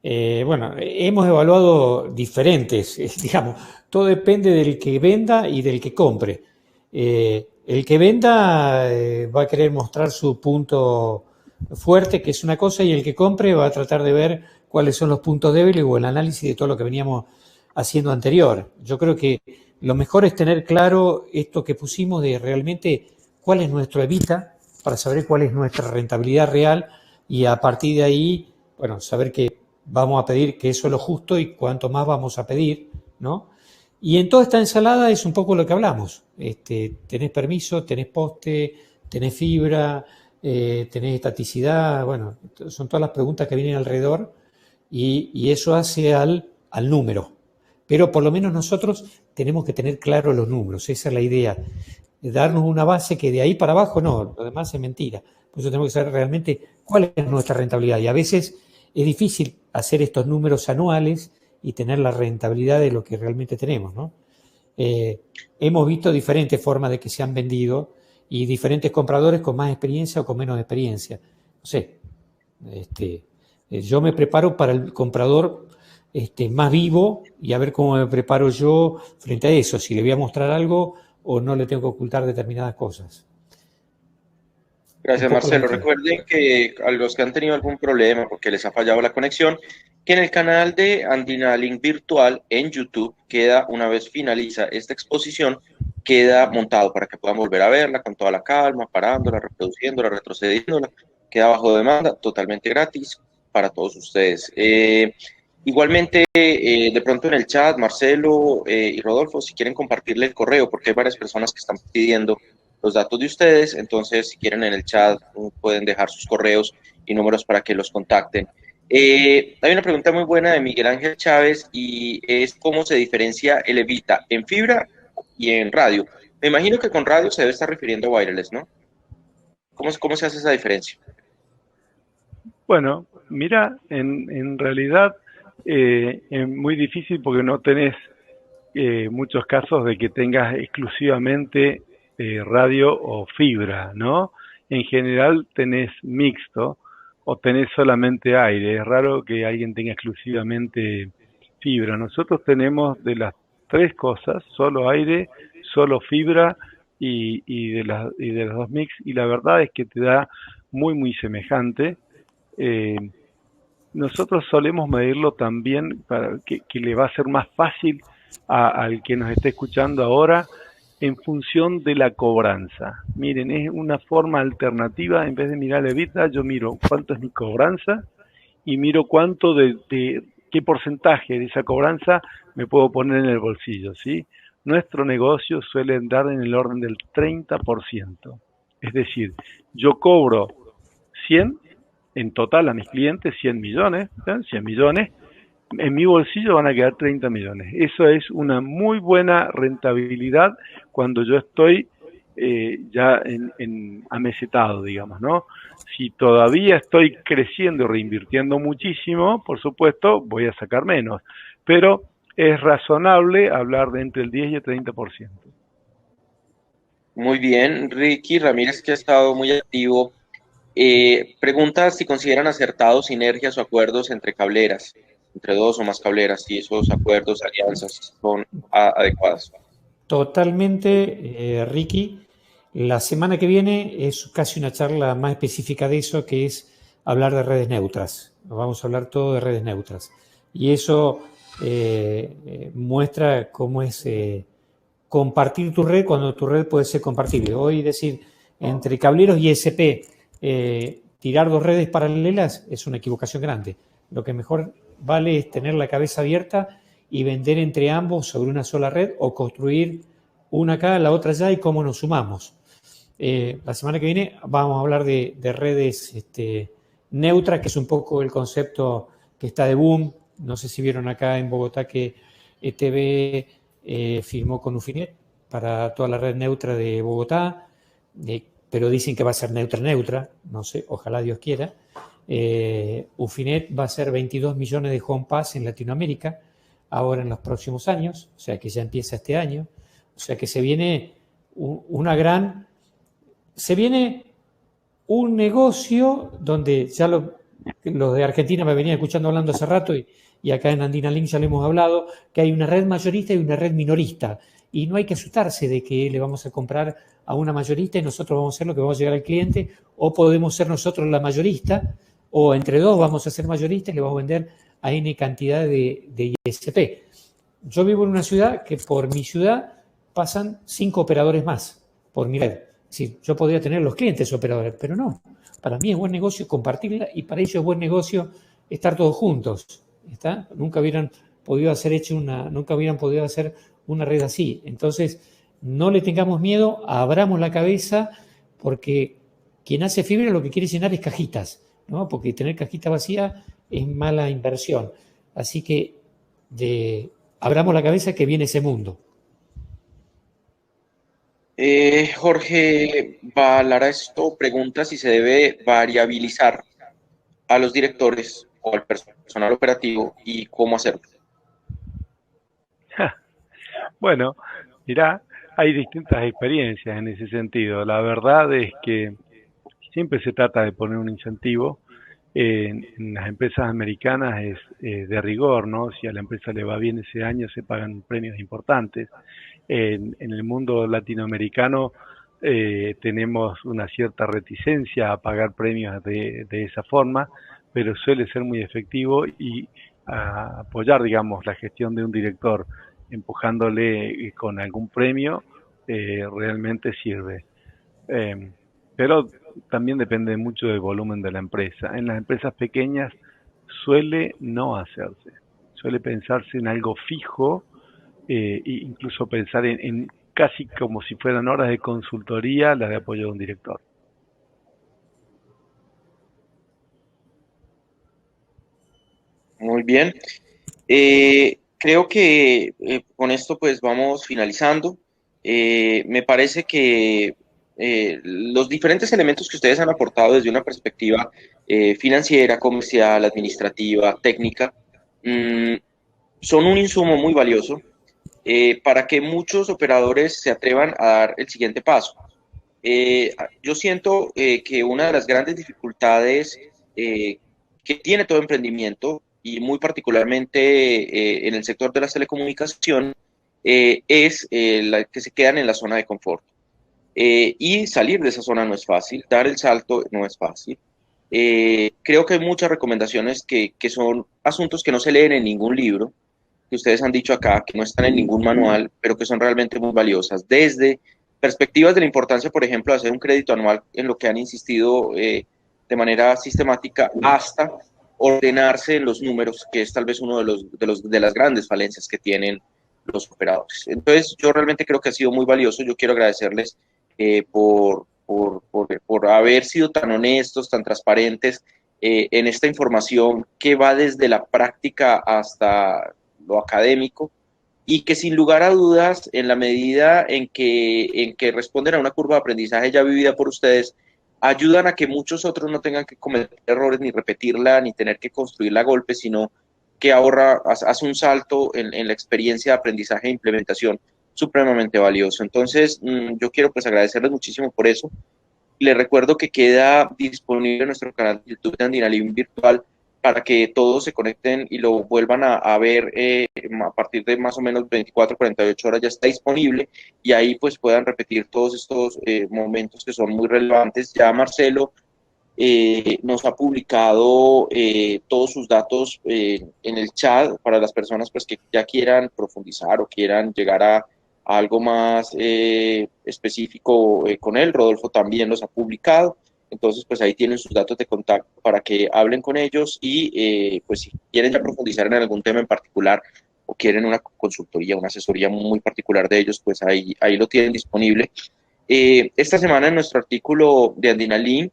Bueno, hemos evaluado diferentes, digamos, todo depende del que venda y del que compre. El que venda va a querer mostrar su punto fuerte, que es una cosa, y el que compre va a tratar de ver cuáles son los puntos débiles o el análisis de todo lo que veníamos haciendo anterior. Yo creo que lo mejor es tener claro esto que pusimos de realmente cuál es nuestro EBITDA para saber cuál es nuestra rentabilidad real y a partir de ahí, bueno, saber que vamos a pedir que eso es lo justo y cuánto más vamos a pedir, ¿no? Y en toda esta ensalada es un poco lo que hablamos. Tenés permiso, tenés poste, tenés fibra, tenés estaticidad, bueno, son todas las preguntas que vienen alrededor y eso hace al número. Pero por lo menos nosotros tenemos que tener claro los números, esa es la idea. Darnos una base que de ahí para abajo no, lo demás es mentira. Por eso tenemos que saber realmente cuál es nuestra rentabilidad. Y a veces es difícil hacer estos números anuales y tener la rentabilidad de lo que realmente tenemos, ¿no? Hemos visto diferentes formas de que se han vendido y diferentes compradores con más experiencia o con menos experiencia. No sé, yo me preparo para el comprador más vivo y a ver cómo me preparo yo frente a eso, si le voy a mostrar algo o no le tengo que ocultar determinadas cosas. Gracias, Marcelo. Recuerden que a los que han tenido algún problema porque les ha fallado la conexión, que en el canal de Andina Link Virtual en YouTube queda, una vez finaliza esta exposición, queda montado para que puedan volver a verla con toda la calma, parándola, reproduciéndola, retrocediéndola. Queda bajo demanda, totalmente gratis para todos ustedes. Igualmente, de pronto en el chat, Marcelo y Rodolfo, si quieren compartirle el correo, porque hay varias personas que están pidiendo los datos de ustedes, entonces si quieren en el chat pueden dejar sus correos y números para que los contacten. Hay una pregunta muy buena de Miguel Ángel Chávez y es cómo se diferencia el Evita en fibra y en radio. Me imagino que con radio se debe estar refiriendo a wireless, ¿no? ¿Cómo se hace esa diferencia? Bueno, mira, en realidad es muy difícil porque no tenés muchos casos de que tengas exclusivamente radio o fibra, ¿no? En general tenés mixto o tenés solamente aire. Es raro que alguien tenga exclusivamente fibra. Nosotros tenemos de las tres cosas, solo aire, solo fibra y de las dos mix, y la verdad es que te da muy semejante. Nosotros solemos medirlo también para que le va a ser más fácil al que nos esté escuchando ahora. en función de la cobranza. Miren, es una forma alternativa. En vez de mirar el EBITDA, yo miro cuánto es mi cobranza y miro cuánto qué porcentaje de esa cobranza me puedo poner en el bolsillo, ¿sí? Nuestro negocio suele andar en el orden del 30%. Es decir, yo cobro 100 en total a mis clientes, 100 millones, ¿sí? 100 millones, en mi bolsillo van a quedar 30 millones. Eso es una muy buena rentabilidad cuando yo estoy ya amesetado, digamos, ¿no? Si todavía estoy creciendo y reinvirtiendo muchísimo, por supuesto, voy a sacar menos. Pero es razonable hablar de entre el 10 y el 30%. Muy bien, Ricky Ramírez, que ha estado muy activo. Pregunta si consideran acertados sinergias o acuerdos entre cableras, entre dos o más cableras, si esos acuerdos, alianzas son adecuadas. Totalmente, Ricky. La semana que viene es casi una charla más específica de eso, que es hablar de redes neutras. Vamos a hablar todo de redes neutras. Y eso muestra cómo es compartir tu red cuando tu red puede ser compartible. Hoy decir, entre cableros y ISP, tirar dos redes paralelas es una equivocación grande. Lo que mejor vale es tener la cabeza abierta y vender entre ambos sobre una sola red o construir una acá, la otra allá y cómo nos sumamos. La semana que viene vamos a hablar de redes neutras, que es un poco el concepto que está de boom. No sé si vieron acá en Bogotá que ETB firmó con Ufinet para toda la red neutra de Bogotá, pero dicen que va a ser neutra, no sé, ojalá Dios quiera. Ufinet va a hacer 22 millones de home pass en Latinoamérica ahora en los próximos años, o sea que ya empieza este año, o sea que se viene un negocio donde ya los de Argentina me venían escuchando hablando hace rato y acá en Andina Link ya le hemos hablado, que hay una red mayorista y una red minorista. Y no hay que asustarse de que le vamos a comprar a una mayorista y nosotros vamos a hacer lo que vamos a llegar al cliente, o podemos ser nosotros la mayorista, o entre dos vamos a ser mayoristas y le vamos a vender a N cantidad de ISP. Yo vivo en una ciudad que por mi ciudad pasan 5 operadores más por mi red. Es decir, yo podría tener los clientes operadores, pero no. Para mí es buen negocio compartirla y para ellos es buen negocio estar todos juntos. ¿Está? Nunca hubieran podido hacer una red así. Entonces, no le tengamos miedo, abramos la cabeza, porque quien hace fibra lo que quiere llenar es cajitas, ¿no? Porque tener cajita vacía es mala inversión. Así que abramos la cabeza, que viene ese mundo. Jorge Valarasto pregunta si se debe variabilizar a los directores o al personal operativo y cómo hacerlo. Bueno, mirá, hay distintas experiencias en ese sentido. La verdad es que siempre se trata de poner un incentivo. En las empresas americanas es de rigor, ¿no? Si a la empresa le va bien ese año se pagan premios importantes. En el mundo latinoamericano tenemos una cierta reticencia a pagar premios de esa forma, pero suele ser muy efectivo y a apoyar, digamos, la gestión de un director empujándole con algún premio realmente sirve. Pero también depende mucho del volumen de la empresa. En las empresas pequeñas suele no hacerse, suele pensarse en algo fijo e incluso pensar en casi como si fueran horas de consultoría la de apoyo de un director. Muy bien. Creo que con esto pues vamos finalizando. Me parece que los diferentes elementos que ustedes han aportado desde una perspectiva financiera, comercial, administrativa, técnica, son un insumo muy valioso para que muchos operadores se atrevan a dar el siguiente paso. Yo siento que una de las grandes dificultades que tiene todo emprendimiento, y muy particularmente en el sector de las telecomunicaciones, es la que se quedan en la zona de confort. Y salir de esa zona no es fácil, dar el salto no es fácil. Creo que hay muchas recomendaciones que son asuntos que no se leen en ningún libro, que ustedes han dicho acá, que no están en ningún manual, pero que son realmente muy valiosas. Desde perspectivas de la importancia, por ejemplo, de hacer un crédito anual en lo que han insistido de manera sistemática, hasta ordenarse en los números, que es tal vez uno de las grandes falencias que tienen los operadores. Entonces, yo realmente creo que ha sido muy valioso. Yo quiero agradecerles por haber sido tan honestos, tan transparentes en esta información que va desde la práctica hasta lo académico, y que sin lugar a dudas, en la medida en que responden a una curva de aprendizaje ya vivida por ustedes, ayudan a que muchos otros no tengan que cometer errores, ni repetirla, ni tener que construirla a golpe, sino que hace un salto en la experiencia de aprendizaje e implementación supremamente valioso. Entonces, yo quiero pues agradecerles muchísimo por eso. Les recuerdo que queda disponible en nuestro canal de YouTube de Andinalink Virtual para que todos se conecten y lo vuelvan a ver a partir de más o menos 24, 48 horas ya está disponible, y ahí pues puedan repetir todos estos momentos que son muy relevantes. Ya Marcelo nos ha publicado todos sus datos en el chat para las personas pues que ya quieran profundizar o quieran llegar a algo más específico con él. Rodolfo también los ha publicado, entonces pues ahí tienen sus datos de contacto para que hablen con ellos, y pues si quieren ya profundizar en algún tema en particular o quieren una consultoría, una asesoría muy particular de ellos, pues ahí lo tienen disponible. Esta semana en nuestro artículo de Andinalink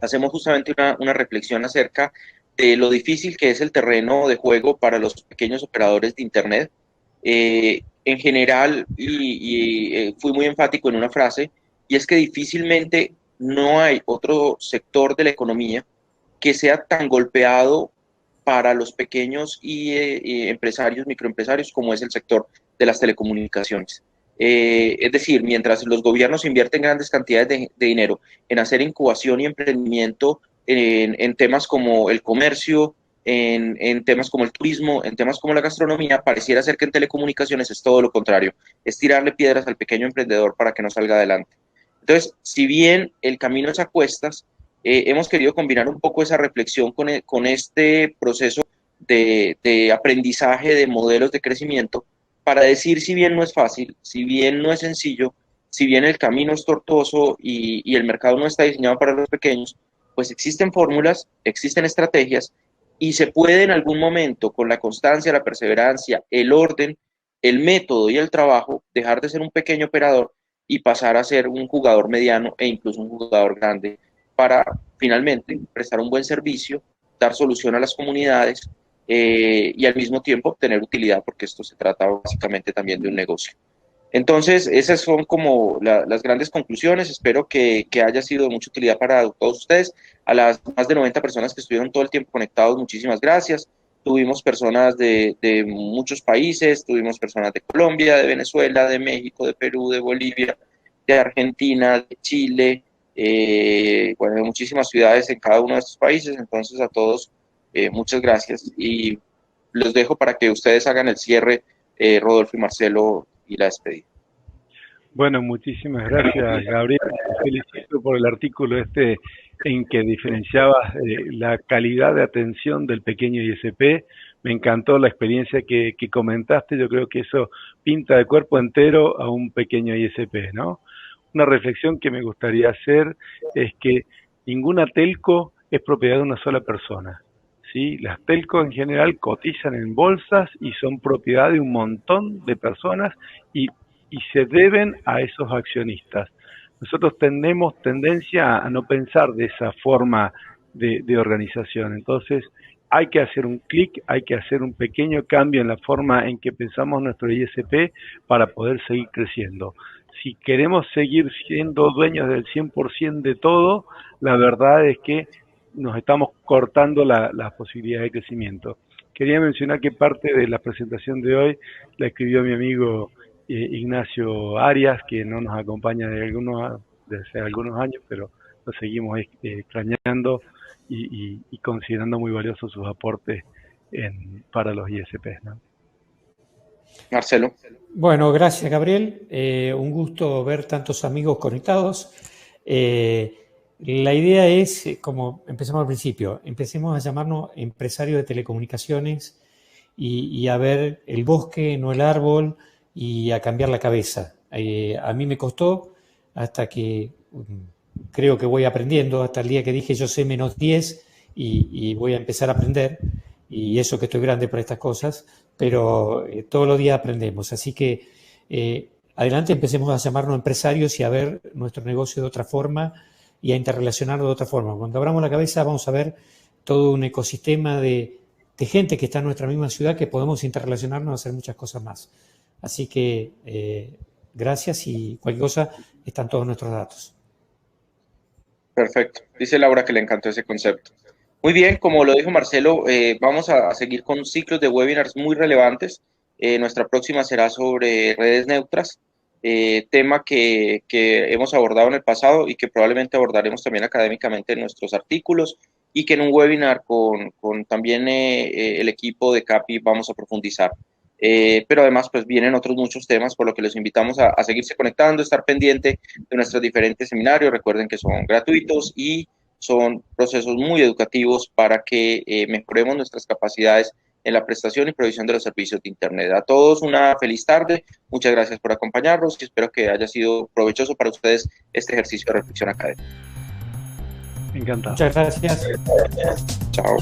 hacemos justamente una reflexión acerca de lo difícil que es el terreno de juego para los pequeños operadores de Internet. En general, fui muy enfático en una frase, y es que difícilmente no hay otro sector de la economía que sea tan golpeado para los pequeños empresarios, microempresarios, como es el sector de las telecomunicaciones. Es decir, mientras los gobiernos invierten grandes cantidades de dinero en hacer incubación y emprendimiento en temas como el comercio, en temas como el turismo, en temas como la gastronomía, pareciera ser que en telecomunicaciones es todo lo contrario, es tirarle piedras al pequeño emprendedor para que no salga adelante. Entonces, si bien el camino es a cuestas, hemos querido combinar un poco esa reflexión con este proceso de aprendizaje de modelos de crecimiento, para decir, si bien no es fácil, si bien no es sencillo, si bien el camino es tortuoso y el mercado no está diseñado para los pequeños, pues existen fórmulas, existen estrategias, y se puede en algún momento, con la constancia, la perseverancia, el orden, el método y el trabajo, dejar de ser un pequeño operador y pasar a ser un jugador mediano e incluso un jugador grande, para finalmente prestar un buen servicio, dar solución a las comunidades y al mismo tiempo obtener utilidad, porque esto se trata básicamente también de un negocio. Entonces, esas son como las grandes conclusiones. Espero que haya sido de mucha utilidad para todos ustedes. A las más de 90 personas que estuvieron todo el tiempo conectados, muchísimas gracias. Tuvimos personas de muchos países, tuvimos personas de Colombia, de Venezuela, de México, de Perú, de Bolivia, de Argentina, de Chile, bueno, de muchísimas ciudades en cada uno de estos países. Entonces, a todos, muchas gracias. Y los dejo para que ustedes hagan el cierre, Rodolfo y Marcelo, y la despedida. Bueno, muchísimas gracias, Gabriel. Te felicito por el artículo en que diferenciabas la calidad de atención del pequeño ISP. Me encantó la experiencia que comentaste. Yo creo que eso pinta de cuerpo entero a un pequeño ISP, ¿no? Una reflexión que me gustaría hacer es que ninguna telco es propiedad de una sola persona, ¿sí? Las telcos en general cotizan en bolsas y son propiedad de un montón de personas y se deben a esos accionistas. Nosotros tenemos tendencia a no pensar de esa forma de organización. Entonces, hay que hacer un clic, hay que hacer un pequeño cambio en la forma en que pensamos nuestro ISP para poder seguir creciendo. Si queremos seguir siendo dueños del 100% de todo, la verdad es que nos estamos cortando las posibilidades de crecimiento. Quería mencionar que parte de la presentación de hoy la escribió mi amigo Ignacio Arias, que no nos acompaña desde hace algunos años, pero lo seguimos extrañando y considerando muy valiosos sus aportes para los ISPs, ¿no? Marcelo. Bueno, gracias, Gabriel. Un gusto ver tantos amigos conectados. La idea es, como empezamos al principio, empecemos a llamarnos empresarios de telecomunicaciones y a ver el bosque, no el árbol, y a cambiar la cabeza. A mí me costó hasta que creo que voy aprendiendo, hasta el día que dije yo sé -10 y voy a empezar a aprender, y eso que estoy grande para estas cosas, pero todos los días aprendemos. Así que adelante empecemos a llamarnos empresarios y a ver nuestro negocio de otra forma y a interrelacionarlo de otra forma. Cuando abramos la cabeza vamos a ver todo un ecosistema de gente que está en nuestra misma ciudad, que podemos interrelacionarnos a hacer muchas cosas más. Así que gracias, y cualquier cosa están todos nuestros datos. Perfecto. Dice Laura que le encantó ese concepto. Muy bien, como lo dijo Marcelo, vamos a seguir con ciclos de webinars muy relevantes. Nuestra próxima será sobre redes neutras, tema que hemos abordado en el pasado y que probablemente abordaremos también académicamente en nuestros artículos, y que en un webinar con también el equipo de CAPI vamos a profundizar. Pero además pues vienen otros muchos temas, por lo que los invitamos a seguirse conectando, estar pendiente de nuestros diferentes seminarios. Recuerden que son gratuitos y son procesos muy educativos para que mejoremos nuestras capacidades en la prestación y provisión de los servicios de Internet. A todos una feliz tarde, muchas gracias por acompañarnos y espero que haya sido provechoso para ustedes este ejercicio de reflexión académica. Encantado. Muchas gracias. Chao.